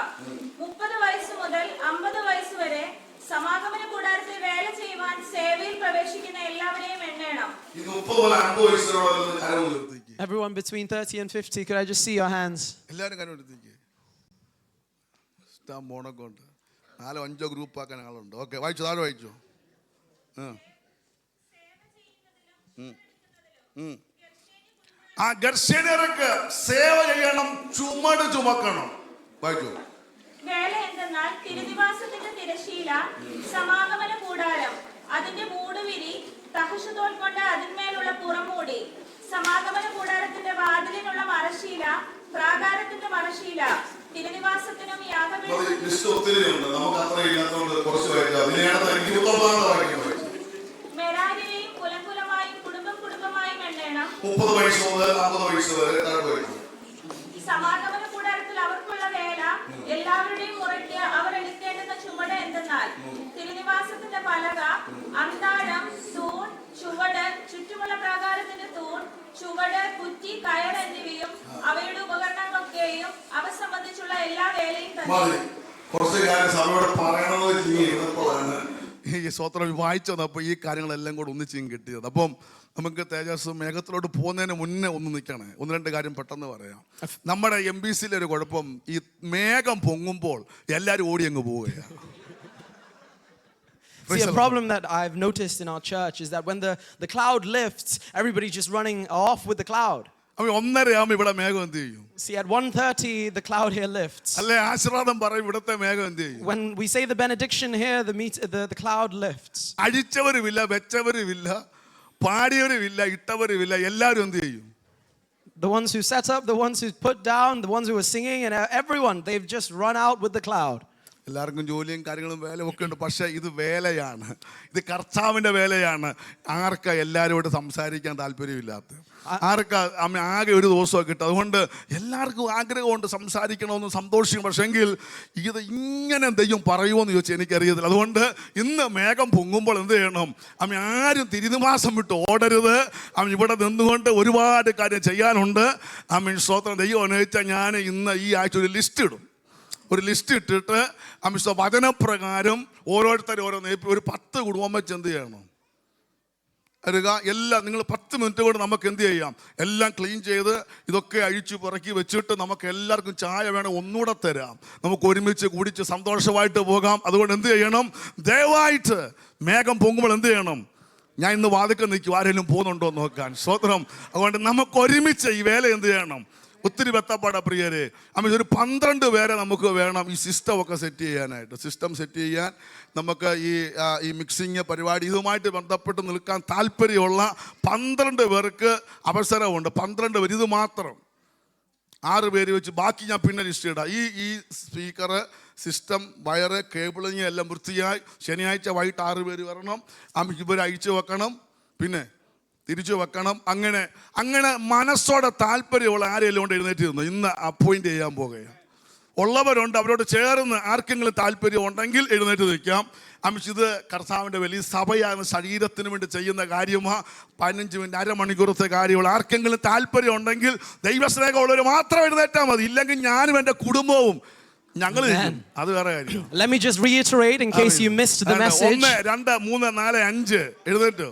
30 വയസ്സ് മുതൽ 50 വയസ്സ് വരെ സമാഗമന കൂടാരത്തിൽ വേല ചെയ്യുവാൻ സേവയിൽ പ്രവേശിക്കുന്ന എല്ലാവരെയും എണ്ണണം. Everyone between 30 and 50, could I just see your hands? എല്ലാവരും കരം എടുത്തേക്ക്. ഇഷ്ടം മോണൊക്കെ ഉണ്ട്. 4-5 ഗ്രൂപ്പ് ആക്കാൻ ആളുണ്ട്. ഓക്കെ, വായിച്ചു, താഴെ വായിച്ചു. ആ ഗർശനർക്ക് സേവ ചെയ്യണം, ചുമട് ചുമക്കണം. വായിച്ചു. വേല എന്തെന്നാൽ തിരുനിവാസത്തിന്റെ തിരശീല, സമാഗമന കൂടാരം, അതിന്റെ മൂടുവിരി, തഹശുതോൽ കൊണ്ട് അതിന്മേലുള്ള പുറമൂടി, സമാഗമന കൂടാരത്തിന്റെ വാതിലിനുള്ള മറശീല, പ്രാകാരത്തിന്റെ മറശീല, തിരുനിവാസത്തിനും മെരാരിയെയും കുലകുലമായും കുടുംബം കുടുംബമായും എണ്ണണം. 30 വയസ്സ് മുതൽ 50 വയസ്സ് വരെ. സമാഗമന കൂടാരത്തിൽ അവർക്കുള്ള വേല എല്ലാവരുടെയും മുറയ്ക്ക് അവർ എടുക്കേണ്ടുന്ന ചുമട് എന്തെന്നാൽ തിരുനിവാസത്തിന്റെ പലക, അന്താഴം, തൂൺ, ചുവട്, ചുറ്റുമുള്ള പ്രാകാരത്തിന്റെ തൂൺ, ചുവട്, കുറ്റി, കയർ എന്നിവയും അവയുടെ ഉപകരണങ്ങളൊക്കെയും അവ സംബന്ധിച്ചുള്ള എല്ലാ വേലയും തന്നെ. കുറച്ച് കാര്യം സഭയോട് പറയണമെന്ന് ഇരുന്നപ്പോഴാണ് ഈ സ്വത്രം വായിച്ചു വന്നപ്പോൾ ഈ കാര്യങ്ങളെല്ലാം കൂടെ ഒന്നിച്ചും കിട്ടിയത്. അപ്പം നമുക്ക് തേജസ് മേഘത്തിലോട്ട് പോകുന്നതിന് മുന്നേ ഒന്ന് നിൽക്കണേ. ഒന്ന് രണ്ട് കാര്യം പെട്ടെന്ന് പറയാം. നമ്മുടെ MBCയിലെ ഒരു കുഴപ്പം, ഈ മേഘം പൊങ്ങുമ്പോൾ എല്ലാവരും ഓടി അങ്ങ് പോവുകയാണ്. See, a problem that I've noticed in our church is that when the cloud lifts, everybody's just running off with the cloud. അവൻ 1:30 ഇവിടെ മേഘം എന്ത് ചെയ്യും? See, at 1:30, the cloud here lifts. അല്ലെ ആശീർവാദം പറയും, ഇവിടുത്തെ മേഘം എന്ത് ചെയ്യും? When we say the benediction here, the cloud lifts. അഴിച്ചവരുമില്ല, വെച്ചവരുമില്ല, പാടിയവരുമില്ല, ഇട്ടവരുമില്ല, എല്ലാവരും എന്ത് ചെയ്യും? The ones who set up, the ones who put down, the ones who were singing, and everyone, they've just run out with the cloud. എല്ലാവർക്കും ജോലിയും കാര്യങ്ങളും വേലയും ഒക്കെ ഉണ്ട്. പക്ഷേ ഇത് വേലയാണ്, ഇത് കർത്താവിൻ്റെ വേലയാണ്. ആർക്കാ എല്ലാവരോടും സംസാരിക്കാൻ താല്പര്യമില്ലാത്ത? ആർക്കാ ആകെ ഒരു ദിവസമൊക്കെ കിട്ടും. അതുകൊണ്ട് എല്ലാവർക്കും ആഗ്രഹമുണ്ട് സംസാരിക്കണമെന്ന്, സന്തോഷിക്കും. പക്ഷെങ്കിൽ ഇത് ഇങ്ങനെ ദൈവം പറയുമോയെന്ന് ചോദിച്ചാൽ എനിക്കറിയത്തില്ല. അതുകൊണ്ട് ഇന്ന് മേഘം പൊങ്ങുമ്പോൾ എന്ത് ചെയ്യണം? ആരും തിരുനിവാസം വിട്ട് ഓടരുത്. ഇവിടെ നിന്നുകൊണ്ട് ഒരുപാട് കാര്യം ചെയ്യാനുണ്ട്. സ്തോത്രം. ദൈവം അനുവദിച്ചാൽ ഞാൻ ഇന്ന് ഈ ആഴ്ച ഒരു ലിസ്റ്റ് ഇടും. ഒരു ലിസ്റ്റ് ഇട്ടിട്ട് വചനപ്രകാരം ഓരോരുത്തരും ഒരു 10 കുടുംബം വെച്ച് എന്ത് ചെയ്യണം? എല്ലാം നിങ്ങൾ 10 മിനിറ്റ് കൊണ്ട് നമുക്ക് എന്ത് ചെയ്യാം? എല്ലാം ക്ലീൻ ചെയ്ത് ഇതൊക്കെ അഴിച്ചു പുറക്കി വെച്ചിട്ട് നമുക്ക് എല്ലാവർക്കും ചായ വേണം, ഒന്നുകൂടെ തരാം. നമുക്ക് ഒരുമിച്ച് കുടിച്ച് സന്തോഷമായിട്ട് പോകാം. അതുകൊണ്ട് എന്ത് ചെയ്യണം? ദയവായിട്ട് മേഘം പൊങ്ങുമ്പോൾ എന്ത് ചെയ്യണം? ഞാൻ ഇന്ന് വാതിക്കൽ നിൽക്കും, ആരെങ്കിലും പോകുന്നുണ്ടോ എന്ന് നോക്കാൻ. സ്വതന്ത്രം. അതുകൊണ്ട് നമുക്ക് ഒരുമിച്ച് ഈ വേല എന്ത് ചെയ്യണം? ഒത്തിരി ബന്ധപ്പാടാ പ്രിയരെ. ഒരു 12 പേരെ നമുക്ക് വേണം ഈ സിസ്റ്റം ഒക്കെ സെറ്റ് ചെയ്യാനായിട്ട്. സിസ്റ്റം സെറ്റ് ചെയ്യാൻ നമുക്ക് ഈ മിക്സിങ് പരിപാടി ഇതുമായിട്ട് ബന്ധപ്പെട്ട് നിൽക്കാൻ താല്പര്യമുള്ള 12 പേർക്ക് അവസരമുണ്ട്. 12 പേര്, ഇത് മാത്രം 6 പേര് വെച്ച്, ബാക്കി ഞാൻ പിന്നെ ലിസ്റ്റ് ഇടാം. ഈ സ്പീക്കർ, സിസ്റ്റം, വയറ്, കേബിളിങ് എല്ലാം വൃത്തിയായി ശനിയാഴ്ച വൈകിട്ട് 6 പേര് വരണം. ഇവർ അഴിച്ചു വെക്കണം, പിന്നെ തിരിച്ചു വെക്കണം. അങ്ങനെ മനസ്സോടെ താല്പര്യമുള്ള ആരെങ്കിലും കൊണ്ട് എഴുന്നേറ്റിരുന്നു. ഇന്ന് അപ്പോയിന്റ് ചെയ്യാൻ പോകുകയാണ്. ഉള്ളവരുണ്ട്, അവരോട് ചേർന്ന് ആർക്കെങ്കിലും താല്പര്യം ഉണ്ടെങ്കിൽ എഴുന്നേറ്റ് നിൽക്കാം. ഇത് കർത്താവിൻ്റെ വലിയ സഭയാണ്, ശരീരത്തിന് വേണ്ടി ചെയ്യുന്ന കാര്യമാണ്. 15 മിനിറ്റ്, അരമണിക്കൂറത്തെ കാര്യമുള്ള. ആർക്കെങ്കിലും താല്പര്യം ഉണ്ടെങ്കിൽ ദൈവസ്നേഹമുള്ളവർ മാത്രം എഴുന്നേറ്റാൽ മതി. ഇല്ലെങ്കിൽ ഞാനും എൻ്റെ കുടുംബവും ഞങ്ങൾ അത് വേറെ കാര്യം. Let me just reiterate in case you missed the message. 1, 2, 3, 4, 5 എഴുന്നേറ്റോ.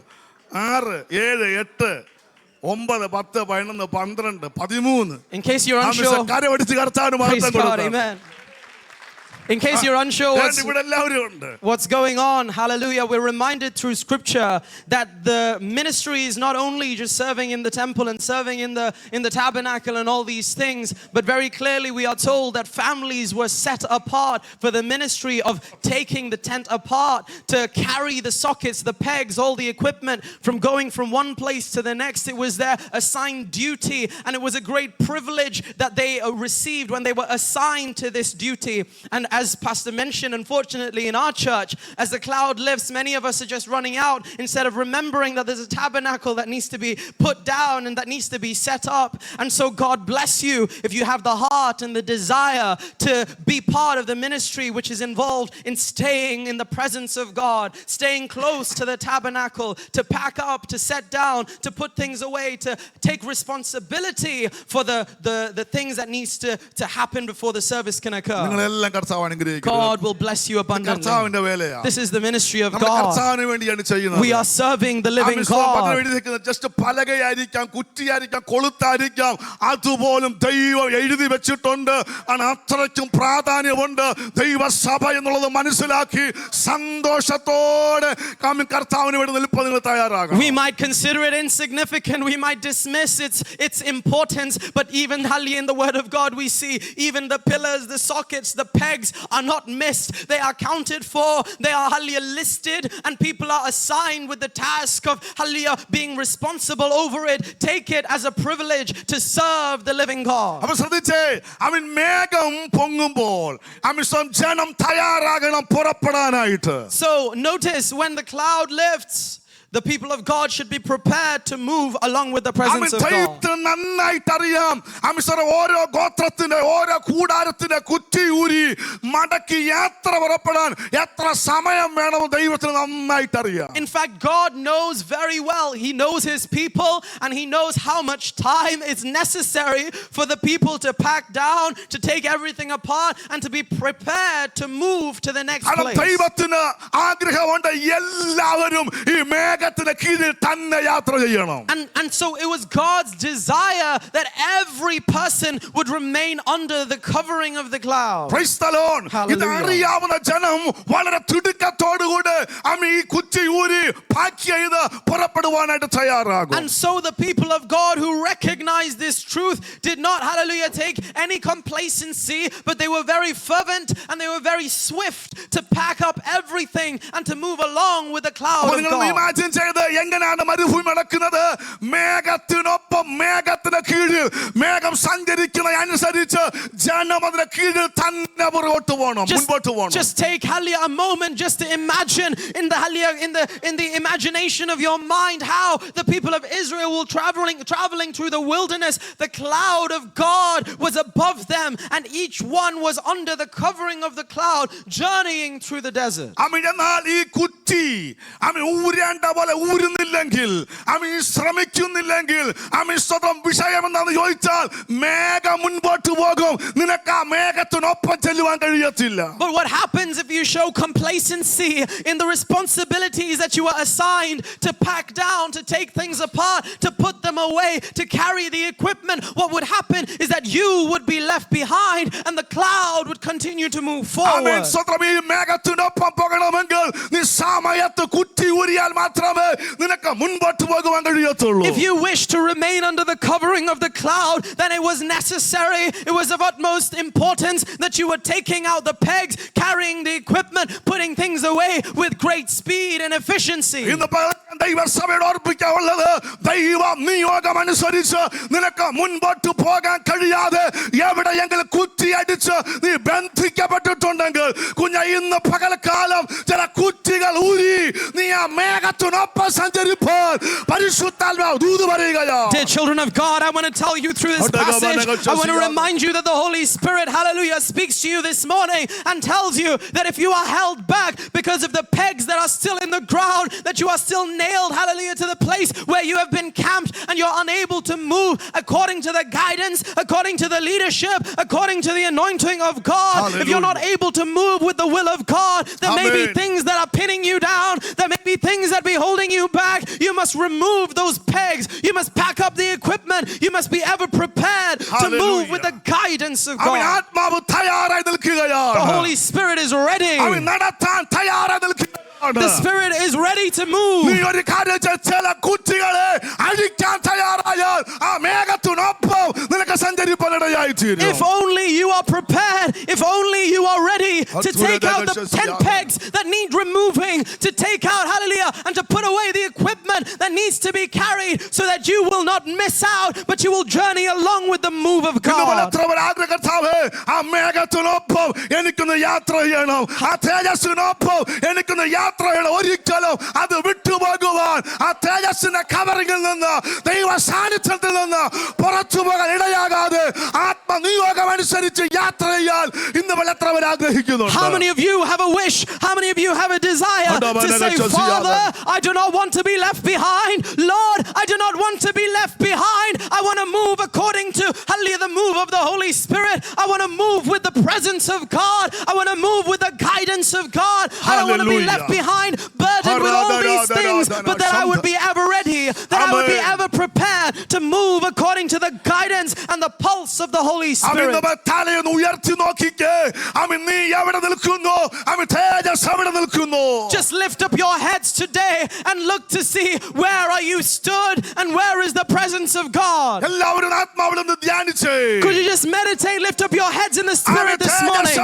6, 7, 8, 9, 10, 11, 12, 13. In case you're unsure, praise God, amen. In case you're unsure what's going on, hallelujah, we're reminded through scripture that the ministry is not only just serving in the temple and serving in the tabernacle and all these things, but very clearly we are told that families were set apart for the ministry of taking the tent apart, to carry the sockets, the pegs, all the equipment from going from one place to the next. It was their assigned duty, and it was a great privilege that they received when they were assigned to this duty. And as Pastor mentioned, unfortunately in our church, as the cloud lifts, many of us are just running out instead of remembering that there's a tabernacle that needs to be put down and that needs to be set up. And so God bless you if you have the heart and the desire to be part of the ministry which is involved in staying in the presence of God, staying close to the tabernacle, to pack up, to set down, to put things away, to take responsibility for the things that needs to happen before the service can occur. God will bless you abundantly. This is the ministry of God. We are serving the living God. Just പലകയായിരിക്കാം, കുറ്റിയായിരിക്കാം, കൊളുത്തായിരിക്കാം, അതുപോലും ദൈവം എഴുതി വെച്ചിട്ടുണ്ട്. അത്രയ്ക്കും പ്രാധാന്യമുണ്ട്. ദൈവസഭ എന്നുള്ളത് മനസ്സിലാക്കി സന്തോഷത്തോടെ കർത്താവിന് വേണ്ടി നിൽപ്പാൻ നിങ്ങൾ തയ്യാറാകണം. We might consider it insignificant, we might dismiss its importance, but even in the word of God we see even the pillars, the sockets, the pegs are not missed. They are counted for, they are listed, and people are assigned with the task of being responsible over it. Take it as a privilege to serve the living God. മേഘം പൊങ്ങുമ്പോൾ ജനം തയ്യാറാകണം പുറപ്പെടാനായിട്ട്. So notice, when the cloud lifts, The people of God should be prepared to move along with the presence of God. ദൈവത്തിന് നന്നായിട്ട് അറിയാം ഓരോ ഗോത്രത്തിന്റെ ഓരോ കൂടാരത്തിന്റെ കുറ്റി ഊരി മടക്കി യാത്ര പുറപ്പെടാൻ എത്ര സമയം വേണമെന്ന് ദൈവത്തിന് നന്നായിട്ട് അറിയാം. In fact, God knows very well. He knows his people and he knows how much time is necessary for the people to pack down, to take everything apart and to be prepared to move to the next place. ദൈവത്തിന് ആഗ്രഹമുണ്ട് എല്ലാവരും ഈ മേഘത്തിന്റെ കീഴിൽ തന്നെ യാത്ര ചെയ്യണം. And so it was God's desire that every person would remain under the covering of the cloud. Praise the Lord. ഇത് അറിയാവുന്ന ജനം വളരെ തിടുക്കത്തോടുകൂടി ഈ കുറ്റി ഊരി പാക്ക് ചെയ്ത് പുറപ്പെടുവാനായിട്ട് തയ്യാറാകും. And so the people of God who recognized this truth did not, hallelujah, take any complacency, but they were very fervent and they were very swift to pack up everything and to move along with the cloud of God. Imagine ചെയ്ത് എങ്ങനെയാണ് മരുഭൂമി നടക്കുന്നത്? മേഘത്തിനൊപ്പം മേഘത്തിന് കീഴിൽ മേഘം സഞ്ചരിക്കുന്ന അനുസരിച്ച് ജനം അതിന്റെ കീഴിൽ തന്നെ പുറകോട്ട് പോകണം, മുൻപോട്ട് പോകണം. Just take a moment just to imagine in the imagination of your mind how the people of Israel were traveling through the wilderness. The cloud of God was above them and each one was under the covering of the cloud, journeying through the desert. എന്നാൽ ഈ കുറ്റി ഊരേണ്ട പോലെ ഊരുന്നില്ലെങ്കിൽ ശ്രമിക്കുന്നില്ലെങ്കിൽ വിഷയം എന്താണെന്ന് ചോദിച്ചാൽ മേഘം മുൻപോട്ട് പോകും, നിനക്ക് ആ മേഘത്തിനൊപ്പം ചെല്ലുവാൻ കഴിയത്തില്ല. But what happens if you show complacency in the responsibilities that you are assigned to pack down, to take things apart, to put them away, to carry the equipment? What would happen is that you would be left behind and the cloud would continue to move forward. ഈ മേഘത്തിനൊപ്പം പോകണമെങ്കിൽ നീ സമയത്ത് കുറ്റി ഊരിയാൽ മാത്രമേ നിനക്ക് മുൻപോട്ട് പോകുവാൻ കഴിയത്തുള്ളൂ. If you wish to remain under the covering of the cloud, then it was necessary, it was of utmost importance that you were taking out the pegs, carrying the equipment, putting things away with great speed and efficiency. ദൈവസഭയോട് ഓർപ്പിക്കാനുള്ളത്, ദൈവ നിയോഗം അനുസരിച്ച് നിനക്ക് മുൻപോട്ട് പോകാൻ കഴിയാതെ എവിടെയെങ്കിലും കുറ്റി അടിച്ച് നീ ബന്ധിക്കപ്പെട്ടിട്ടുണ്ടെങ്കിൽ ഇന്ന് പകൽക്കാലം ചില കുറ്റികൾ ഊരി നീ ആ മേഘത്തിനൊപ്പം സഞ്ചരിപ്പാൻ പരിശുദ്ധാത്മാവ് ദൂത് പറയുകയാ. Dear children of God, I want to tell you through this passage, I want to remind you that the Holy Spirit, hallelujah, speaks to you this morning and tells you that if you are held back because of the pegs that are still in the ground, that you are still nailed, hallelujah, to the place where you have been camped and you're unable to move according to the guidance, according to the leadership, according to the anointing of God. Hallelujah. If you're not able to move with the will of God, there may be things that are pinning you down, there may be things that be holding you back. You must remove those pegs, you must pack up the equipment, you must be ever prepared to move with the guidance of God. The Holy Spirit is ready. The Spirit is ready to move. If only you are prepared, if only you are ready to take out the 10 pegs that need removing, to take out, hallelujah, and to put away the equipment that needs to be carried so that you will not miss out, but you will journey along with the move of God. ഒരിക്കലും അത് വിട്ടുപോകുവാൻ ആ തേജസ്സിന്റെ കവറിങ്ങിൽ നിന്ന് ദൈവ സാന്നിധ്യത്തിൽ നിന്ന് പുറത്തു പോകാൻ ഇടയാകാതെ ആത്മനിയോഗം അനുസരിച്ച് യാത്ര ചെയ്യാൻ ഇന്ന് എത്രവർ ആഗ്രഹിക്കുന്നുണ്ട്? How many of you have a wish? How many of you have a desire to say, Father, I do not want to be left behind. Lord, I do not want to be left behind. I want to move according to, hallelujah, the move of the Holy Spirit. I want to move with the presence of God. I want to move with the guidance of God. I don't want to be left behind, burdened with all these things, but that I would be ever ready, that I would be ever prepared to move according to the guidance and the pulse of the Holy Spirit. Just lift up your heads today and look to see where are you stood and where is the presence of God. Could you just meditate, lift up your heads in the Spirit this morning?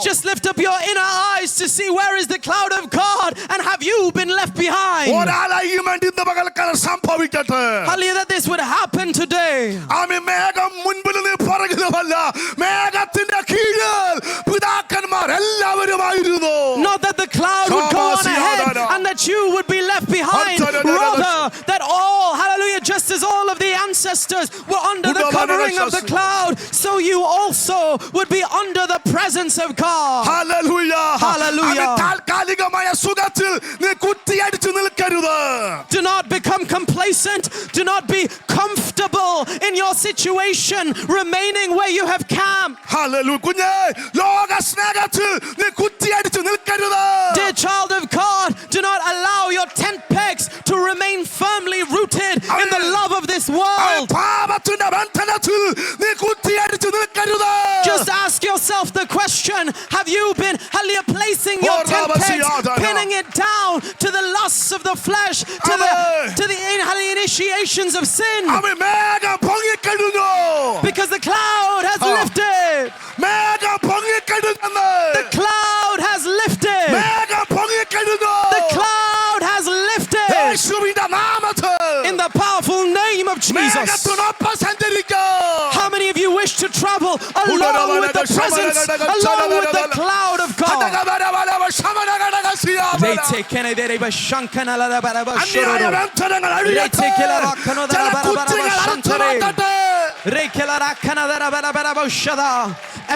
Just lift up your inner eyes to see where is the cloud of God and have you been left behind? Hallelujah, that this would happen today. പിതാക്കന്മാർ എല്ലാവരുമായിരുന്നു. Not that the cloud would go on ahead and that that you would be left behind. Rather, that all, hallelujah, just as all of the ancestors were under the covering of the cloud, so you also would be under the presence of God. Hallelujah. Hallelujah. താൽക്കാലികമായ സുഖത്തിൽ നീ കുത്തിയടിച്ചു നിൽക്കരുത്. Do not become complacent. Do not be comfortable in your situation, remaining where you have camped. Hallelujah. കുഞ്ഞേ, ലോക സ്നേഹത്തിൽ നീ കുത്തിയടിച്ചു നിൽക്കരുത്. Dear child of God, do not allow your tent pegs to remain firmly rooted in the love of this world. പാപത്തിന്റെ ബന്ധനത്തിൽ നീ കുത്തിയടിച്ചു നിൽക്കരുത്. Just ask yourself the question, have you been placing your tent pegs, pinning it down to the lusts of the flesh, to the initiations of sin? അവൻ മേഘം പൊങ്ങിക്കഴിഞ്ഞു. Because the cloud has lifted. മേഘം പൊങ്ങിക്കഴിഞ്ഞു. The cloud has lifted. മേഘം പൊങ്ങിക്കഴിഞ്ഞു. The cloud has lifted. യേശുവിന്റെ നാമത്തിൽ In the powerful name of Jesus. മേഘത്തിനൊപ്പം സഞ്ചരിക്കാം. How many of you wish to travel along with the presence, along with the cloud of God?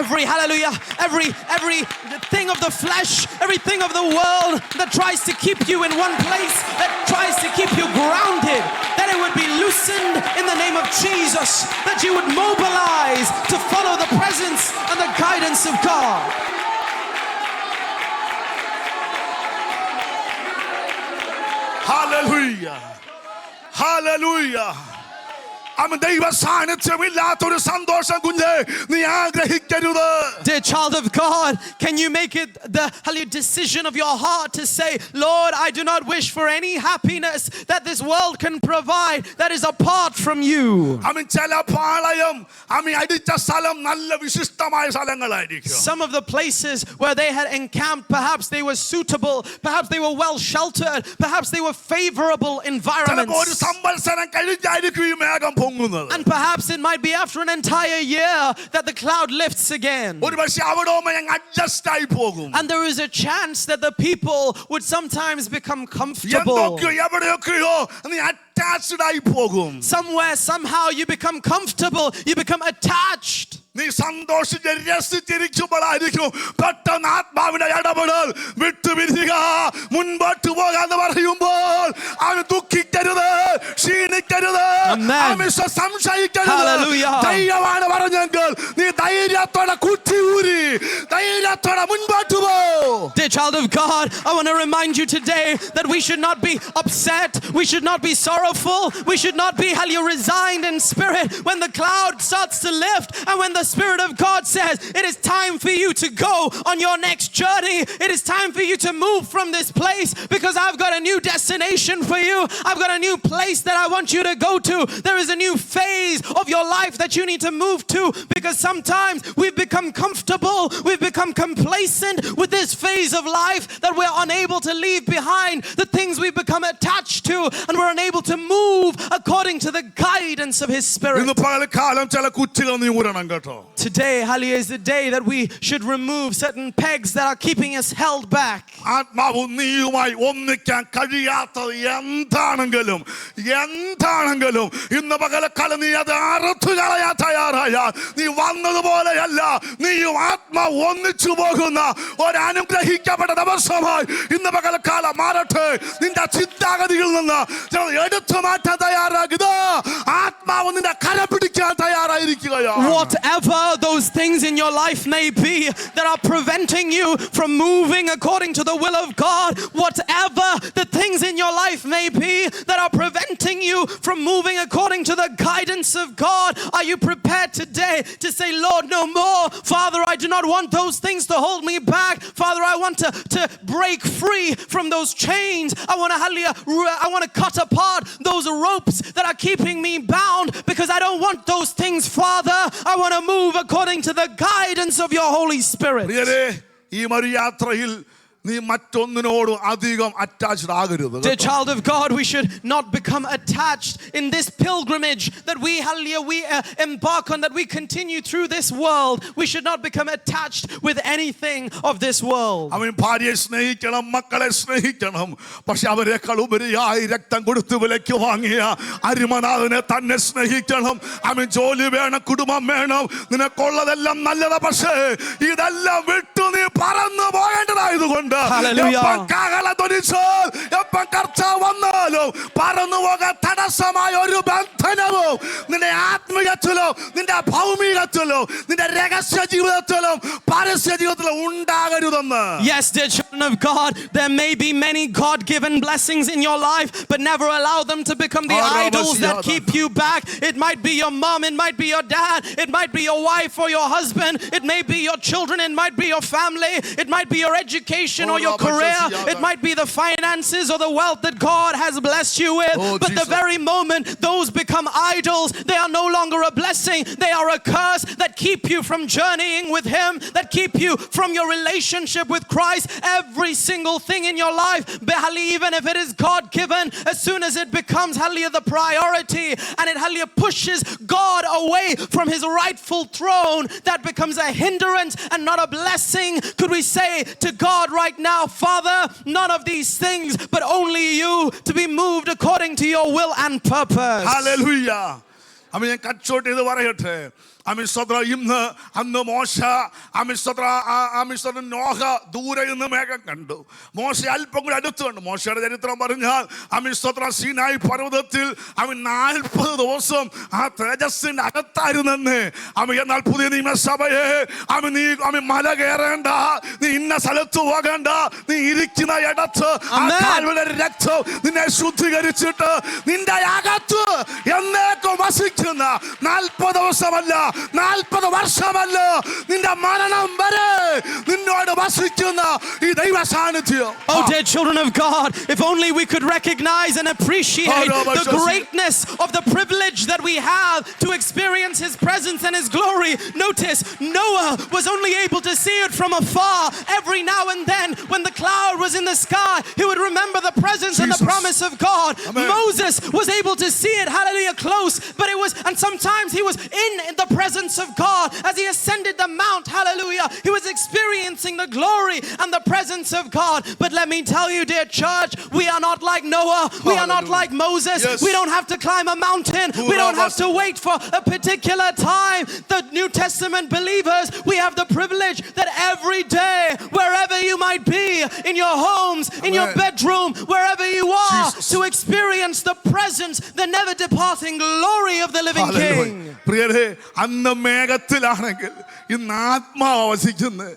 Every hallelujah, every thing of the flesh, everything of the world that tries to keep you in one place, that tries to keep you grounded, that it would be loosened in the name of Jesus, that you would mobilize to follow the presence and the guidance of God. Hallelujah. Hallelujah. ദൈവ സാന്നിധ്യമില്ലാത്തൊരു സന്തോഷം കുഞ്ഞേ നീ ആഗ്രഹിക്കരുത്. Dear child of God, can you make it the decision of your heart to say, Lord, I do not wish for any happiness that this world can provide that is apart from you. ചില പാളയം അടിച്ച സ്ഥലം നല്ല വിശിഷ്ടമായ സ്ഥലങ്ങളായിരിക്കും. Some of the places where they had encamped, perhaps they were suitable, perhaps they were well sheltered, perhaps they were favorable environments. ഒരു സംവത്സരം കഴിഞ്ഞായിരിക്കും ഈ മേഘം പൊങ്ങുന്നത്. And perhaps it might be after an entire year that the cloud lifts again. ഒരുപക്ഷേ അവിടെയും adjust ആയി പോകും. And there is a chance that the people would sometimes become comfortable. എവിടെയൊക്കെയോ നീ attached ആയി പോകും. Somewhere, somehow you become comfortable, you become attached. നീ സന്തോഷിച്ച് രസിച്ചിരിക്കുമ്പോഴായിരിക്കും പെട്ടെന്ന് ആത്മാവിന്റെ ഇടപെടൽ വിട്ടുപിരിയുക. മുൻപോട്ട് പോകാന്ന് പറയുമ്പോൾ അവൻ ദുഃഖിക്കരുത്, ക്ഷീണിക്കരുത്, സംശയിക്കരുത്. ദൈവമാണ് പറഞ്ഞെങ്കിൽ നീ ധൈര്യത്തോടെ കുത്തിയൂരി ധൈര്യത്തോടെ മുൻപോട്ട് പോ. Dear child of God, I want to remind you today that we should not be upset, we should not be sorrowful, we should not be resigned in spirit when the cloud starts to lift and when the Spirit of God says it is time for you to go on your next journey. It is time for you to move from this place because I've got a new destination for you. I've got a new place that I want you to go to. There is a new phase of your life that you need to move to because sometimes we've become comfortable, we've become complacent with this phase of life that we're unable to leave behind the things we've become attached to, and we're unable to move according to the guidance of His Spirit. ഇന്ന് പകൽക്കാലം ചില കുറ്റികൾ നീ ഊരണം കേട്ടോ. Today, hallelujah, is the day that we should remove certain pegs that are keeping us held back. ആത്മാവ് നീയുമായി ഒന്നിക്കാൻ കഴിയാത്തത് എന്താണെങ്കിലും ഇന്ന് പകൽക്കാലം നീ അത് അറുത്തു കളയാൻ തയ്യാറായാൽ നീ വന്നതുപോലെയല്ല, നീയും ആത്മാവ് ഒന്നിച്ചു പോകുന്ന ഒരു അനുഗ്രഹിക്കപ്പെട്ട ദിവസമായി ഇന്ന് പകൽക്കാലം മാറട്ടെ. നിന്റെ ചിന്താഗതിയിൽ നിന്ന് എടുത്തു മാറ്റാൻ തയ്യാറാകുക. ആത്മാവ് നിന്റെ കര പിടിക്കാൻ തയ്യാറായിരിക്കുകയാണ്. Whatever those things in your life may be that are preventing you from moving according to the will of God, whatever the things in your life may be that are preventing you from moving according to the guidance of God, are you prepared today to say, Lord, no more. Father, I do not want those things to hold me back. Father, I want to break free from those chains. I want to cut apart those ropes that are keeping me bound because I don't want those things, Father. I want to move according to the guidance of your Holy Spirit. ഈ മരുയാത്രയിൽ നീ മറ്റൊന്നിനോടും അധികം attached ആകരുത്. Dear child of God, we should not become attached in this pilgrimage that we embark on, that we continue through this world. We should not become attached with anything of this world. അവൻ ഭാര്യയെ സ്നേഹിക്കണം, മക്കളെ സ്നേഹിക്കണം. പക്ഷെ അവരെക്കാൾ ഉപരിയായി രക്തം കൊടുത്ത് വിലയ്ക്ക് വാങ്ങിയ അരിമനാഥനെ തന്നെ സ്നേഹിക്കണം. അവൻ ജോലി വേണം, കുടുംബം വേണം, നിനക്കുള്ളതെല്ലാം നല്ലതാ. പക്ഷേ ഇതെല്ലാം വിട്ടു നീ പറന്നു പോകേണ്ടതായതുകൊണ്ട് വന്നാലും പറന്നു പോകാൻ തടസ്സമായ ഒരു ബന്ധനവും നിന്റെ ആത്മീയത്തിലോ നിന്റെ ഭൗമികത്തിലോ നിന്റെ രഹസ്യ ജീവിതത്തിലും പരസ്യ ജീവിതത്തിലും ഉണ്ടാകരുതെന്ന്. Yes, dear children of God, there may be many God-given blessings in your life, but never allow them to become the idols that keep you back. It might be your mom, it might be your dad, it might be your wife or your husband, it may be your children, it might be your family, it might be your education or your career, it might be the finances or the wealth that God has blessed you with. But the very moment those become idols, they are no longer a blessing, they are a curse that keep you from journeying with Him, that keep you from your relationship with Christ. Every single thing in your life, even if it is God-given, as soon as it becomes the priority and it pushes God away from His rightful throne, that becomes a hindrance and not a blessing. Could we say to God right now, Father, none of these things, but only you, to be moved according to your will and purpose. Hallelujah. I mean, കച്ചോട്ട് ഇത് പറയട്ടെ. ഇന്ന് അന്ന് മോശ നോഹ ദൂരെ നിന്ന് മേഘം കണ്ടു. മോശ അല്പം കൂടി അടുത്ത് കണ്ടു. മോശയുടെ ചരിത്രം പറഞ്ഞാൽ സീനായി പർവ്വതത്തിൽ 40 ദിവസം ആ തേജസ്സിന്റെ അകത്തായിരുന്നെന്ന്. എന്നാൽ പുതിയ നിയമസഭയെ നീ മല കയറേണ്ട, നീ ഇന്ന സ്ഥലത്ത് പോകേണ്ട, നീ ഇരിക്കുന്ന ഇടത്ത് രക്തം നിന്നെ ശുദ്ധീകരിച്ചിട്ട് നിന്റെ അകത്ത് എന്നേക്കും വസിക്കുന്ന 40 ദിവസമല്ല 40 വർഷമല്ല, നിന്റെ മരണം വരെ നിന്നോട് വസിക്കുന്ന ഈ ദൈവ സാന്നിധ്യം. Oh, dear children of God, if only we could recognize and appreciate the greatness of the privilege that we have to experience His presence and His glory. Notice, Noah was only able to see it from afar. Every now and then, when the cloud was in the sky, he would remember the presence and the promise of God. Amen. Moses was able to see it, close, but and sometimes he was in the presence of God as he ascended the mount. He was experiencing the glory and the presence of God. But let me tell you, dear church, we are not like Noah. We are not like Moses. Yes. We don't have to climb a mountain. We don't have to wait for a particular time. The New Testament believers, we have the privilege that every day, wherever you might be, in your homes, in your bedroom, wherever you are, to experience the presence, the never departing glory of the living King. പ്രിയരേ, അന്ന് മേഘത്തിലാണെങ്കിൽ ഇന്ന് ആത്മാവ് വസിക്കുന്നത്.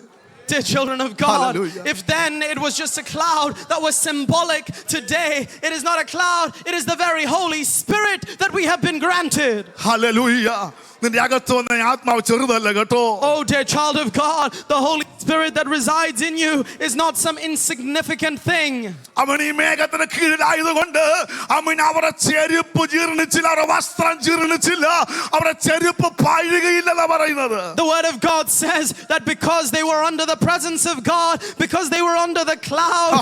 Dear children of God, Hallelujah. If then it was just a cloud that was symbolic, today it is not a cloud, it is the very Holy Spirit that we have been granted. Hallelujah. നിന്റെ അകത്ത് വന്ന ആത്മാവ് ചെറുതല്ല കേട്ടോ. Oh, dear child of God, the Holy Spirit that resides in you is not some insignificant thing. അവൻ ഈ മേഘത്തിന് കീഴിലായതുകൊണ്ട് അവരുടെ ചെരുപ്പ് ജീർണിച്ചില്ല, അവരുടെ വസ്ത്രം ജീർണിച്ചില്ല, അവരുടെ ചെരുപ്പ് പഴുകയില്ലെന്നാ പറയുന്നത്. The word of God says that because they were under the presence of God, because they were under the cloud,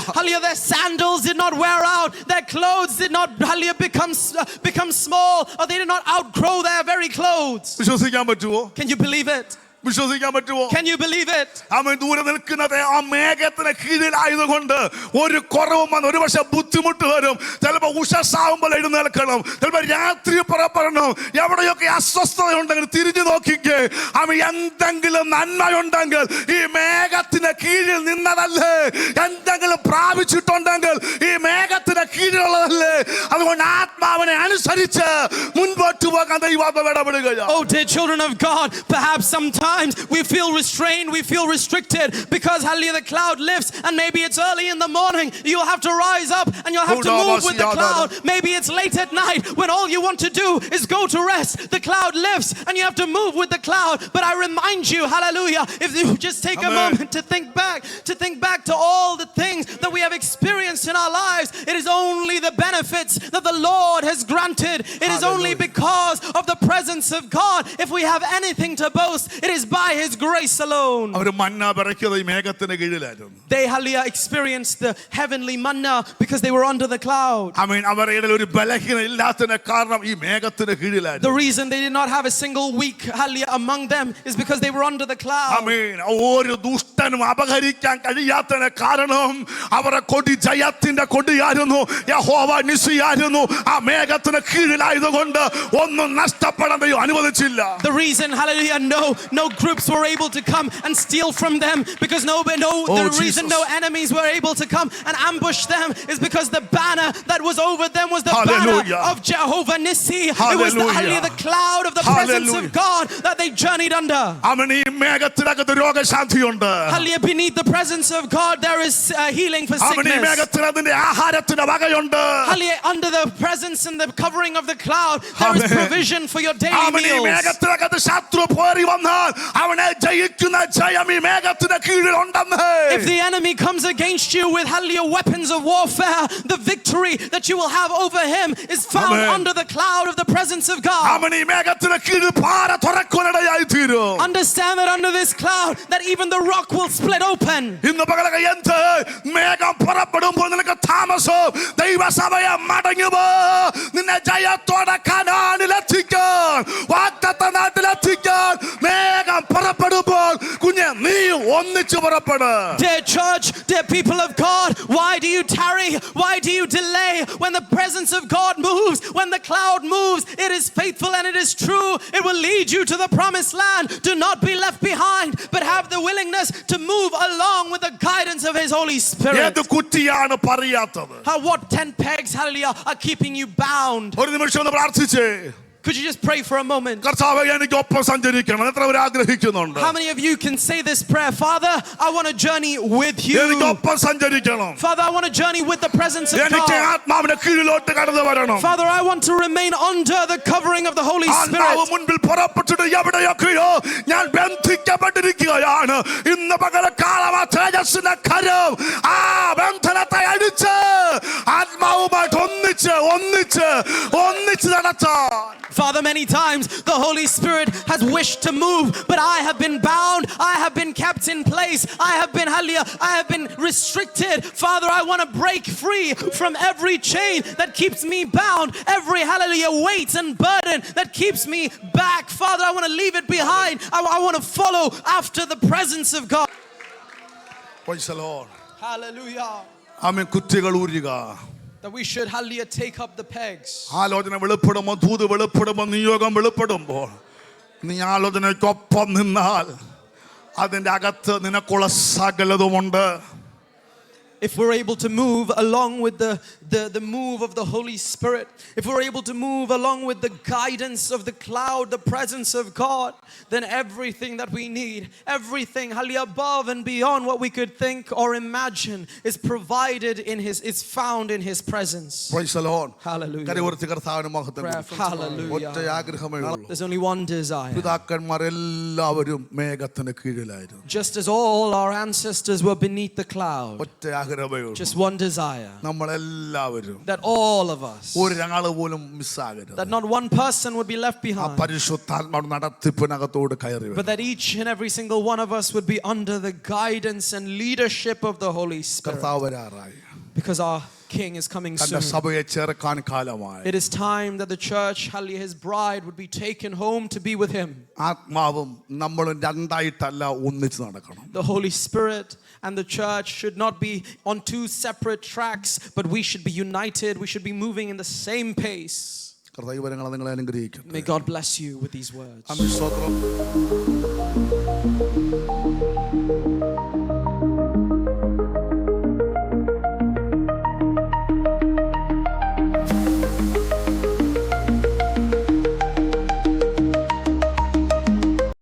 their sandals did not wear out, their clothes did not become small, or they did not outgrow their very clothes. വിശ്വസിക്കാൻ പറ്റുമോ? Can you believe it? വിശ്വസിക്കാൻ പറ്റുമോ? Can you believe it? അവൻ ദൂരെ നിൽക്കുന്നത് ആ മേഘത്തിന് കീഴിലായതുകൊണ്ട് ഒരു കുറവും വന്ന് ഒരു പക്ഷെ ബുദ്ധിമുട്ട് വരും. ചിലപ്പോൾ ഉഷസാവുമ്പോൾ എഴുന്നേൽക്കണം, ചിലപ്പോൾ രാത്രി പുറപ്പെടണം. എവിടെയൊക്കെ അസ്വസ്ഥത ഉണ്ടെങ്കിൽ തിരിഞ്ഞു നോക്കിക്കേ. അവൻ എന്തെങ്കിലും നന്മയുണ്ടെങ്കിൽ ഈ മേഘത്തിന് കീഴിൽ നിന്നതല്ലേ, എന്തെങ്കിലും പ്രാപിച്ചിട്ടുണ്ടെങ്കിൽ ഈ മേഘത്തിന് കീഴിലുള്ളതല്ലേ. അതുകൊണ്ട് ആത്മാവിനെ അനുസരിച്ച് മുൻപോട്ട് പോകാൻ ദൈവം ഇടപെടുകയാണ്. Oh, dear children of God, perhaps sometimes we feel restrained, we feel restricted because the cloud lifts, and maybe it's early in the morning, you'll have to rise up and you'll have to move with the cloud. Maybe it's late at night when all you want to do is go to rest. The cloud lifts and you have to move with the cloud. But I remind you, if you just take a moment to think back to all the things that we have experienced in our lives, it is only the benefit benefits that the Lord has granted. It is only because of the presence of God. If we have anything to boast, it is by His grace alone. അവർ മന്ന പിറക്കിയത് ഈ മേഘത്തിന് കീഴിലായിരുന്നു. They, hallelujah, experienced the heavenly manna because they were under the cloud. ആമേൻ. അവരുടെ ഇടയിൽ ഒരു ബലഹീനത ഇല്ലാത്തതിന് കാരണം ഈ മേഘത്തിന് കീഴിലായിരുന്നു. The reason they did not have a single weak, hallelujah, among them is because they were under the cloud. ആമേൻ. ഒരു ദുഷ്ടനും അപഹരിക്കാൻ കഴിയാത്തതിന് കാരണം അവരുടെ കൊടി ജയത്തിന്റെ കൊടിയായിരുന്നു. യഹോവ നിസിയായിരുന്നു. ആ മേഘത്തിന് കീഴിലായതുകൊണ്ട് ഒന്നും നഷ്ടപ്പെടാൻ ദൈവം അനുവദിച്ചില്ല. The reason, hallelujah, no groups were able to come and steal from them because the reason no enemies were able to come and ambush them is because the banner that was over them was the Hallelujah. banner of Jehovah Nissi. It was Hallelujah. hallelujah, the cloud of the presence of God that they journeyed under. ആമേൻ. ഈ മേഘത്തിനകത്ത് രോഗശാന്തിയുണ്ട്. Hallelujah, beneath the presence of God there is healing for ആമേൻ. ഈ sickness. മേഘത്തിന് അതിന്റെ ആഹാരത്തിന് വകയുണ്ട്. Hallelujah, under the presence and the covering of the cloud there is Amen. provision for your daily ആമേൻ. ഈ meals. മേഘത്തിനകത്ത് ശത്രു പോരി വന്നാൽ അവനെ ജയിക്കുന്ന ജയം ഈ മേഘത്തിന് കീഴിലുണ്ടെന്ന്. If the enemy comes against you with hallelujah weapons of warfare, the victory that you will have over him is found Amen. under the cloud of the presence of God. ആമേൻ. ഈ മേഘത്തിന് കീഴിൽ പാറ തുറക്കുവാനിടയായി തീരും. Understand that under this cloud that even the rock will split open. ഇന്ന് പകലൊക്കെ എന്ത് മേഘം പുറപ്പെടുമ്പോൾ നിനക്ക് താമസം ദൈവസഭയെ മടങ്ങുമ്പോ നിന്നെ ജയത്തോടെ കനാനിലെത്തിക്കാൻ വാഗ്ദത്ത നാട്ടിലെത്തിക്കാൻ മേഘം പുറപ്പെടുമ്പോൾ കുഞ്ഞെ നീ ഒന്നിച്ചു പുറപ്പെട്. Dear church, dear people of God, why do you tarry? Why do you delay? When the presence of God moves, when the cloud moves, it is faithful and it is true. It will lead you to the promised land. Do not be left behind, but have the willingness to move along with the guidance of His Holy Spirit. ഏത് കുറ്റിയാണ് പറയാത്തത്? What 10 pegs, hallelujah, are keeping you bound? ഒരു നിമിഷം ഒന്ന് പ്രാർത്ഥിച്ചേ. Could you just pray for a moment? കർത്താവേ എനിക്ക് ഒപ്പം സഞ്ചരിക്കണം. എത്ര പേര് ആഗ്രഹിക്കുന്നുണ്ട്? How many of you can say this prayer? Father, I want to journey with എനിക്ക് you. ഒപ്പം സഞ്ചരിക്കണം. Father, I want to journey with the presence of എനിക്ക് God. ആത്മാവിന്റെ കീഴിലോട്ട് കടന്നു വരണം. Father, I want to remain under the covering of the Holy ആത്മാവ് Spirit. മുൻപിൽ പുറപ്പെട്ടിട്ട് എവിടെയൊക്കെയോ ഞാൻ ബന്ധിക്കപ്പെട്ടിരിക്കുകയാണ്. ഇന്ന് പകലക്കാലം ആ തേജസ്സിന്റെ കരം ആ ബന്ധനത്തെ അടിച്ച് ആത്മാവുമായിട്ട് ഒന്നിച്ച് നടത്താൻ. Father, many times the Holy Spirit has wished to move, but I have been bound. I have been kept in place. I have been restricted. Father, I want to break free from every chain that keeps me bound, every hallelujah weight and burden that keeps me back. Father, I want to leave it behind. I want to follow after the presence of God. Praise the Lord. Hallelujah. Amen. കുറ്റികൾ ഊരുക. That we should hallelujah take up the pegs. ആലോചന വെളിപ്പെടുമ്പോൾ ദൂത് വെളിപ്പെടുമ്പോൾ നിയോഗം വെളിപ്പെടുമ്പോൾ നീ ആലോചനയ്ക്കൊപ്പം നിന്നാൽ അതിൻ്റെ അകത്ത് നിനക്കുള്ള സകലതുമുണ്ട്. If we're able to move along with the move of the Holy Spirit, if we're able to move along with the guidance of the cloud, the presence of God, then everything that we need, everything above and beyond what we could think or imagine is provided is found in His presence. Praise the Lord. Hallelujah. കരവർത്തി കർത്താവിന് മഹത്വം കൊടുത്തു. Hallelujah. ഒറ്റ ആഗ്രഹമേ ഉള്ളൂ. There's only one desire. പിതാക്കന്മാർ എല്ലാവരും മേഘത്തിന് കീഴിലായിരുന്നു. Just as all our ancestors were beneath the cloud. ഒറ്റ ആഗ്രഹമേ ഉള്ളൂ. Just one desire. നമ്മളെല്ലാവരും That all of us, ഒരാള് പോലും മിസ്സാകരുത്. that not one person would be left ആ behind, പരിശുദ്ധാത്മാവ് നടത്തിപ്പിനകത്തോട് കയറി but വരും. that each and every single one of us would be under the guidance and leadership of the Holy Spirit. കർത്താവ് വരാറായി. Because our King is coming തന്റെ soon. സഭയെ ചേർക്കാൻ കാലമായി. It is time that the church, His bride, would be taken home to be with Him. ആത്മാവും നമ്മളും രണ്ടായിട്ടല്ല ഒന്നിച്ച് നടക്കണം. The Holy Spirit and the church should not be on two separate tracks, but we should be united. We should be moving in the same pace. കർത്താവ് വരങ്ങളെ നിങ്ങളെ അനുഗ്രഹിക്കട്ടെ. May God bless you with these words. ആമേൻ. സ്തോത്രം.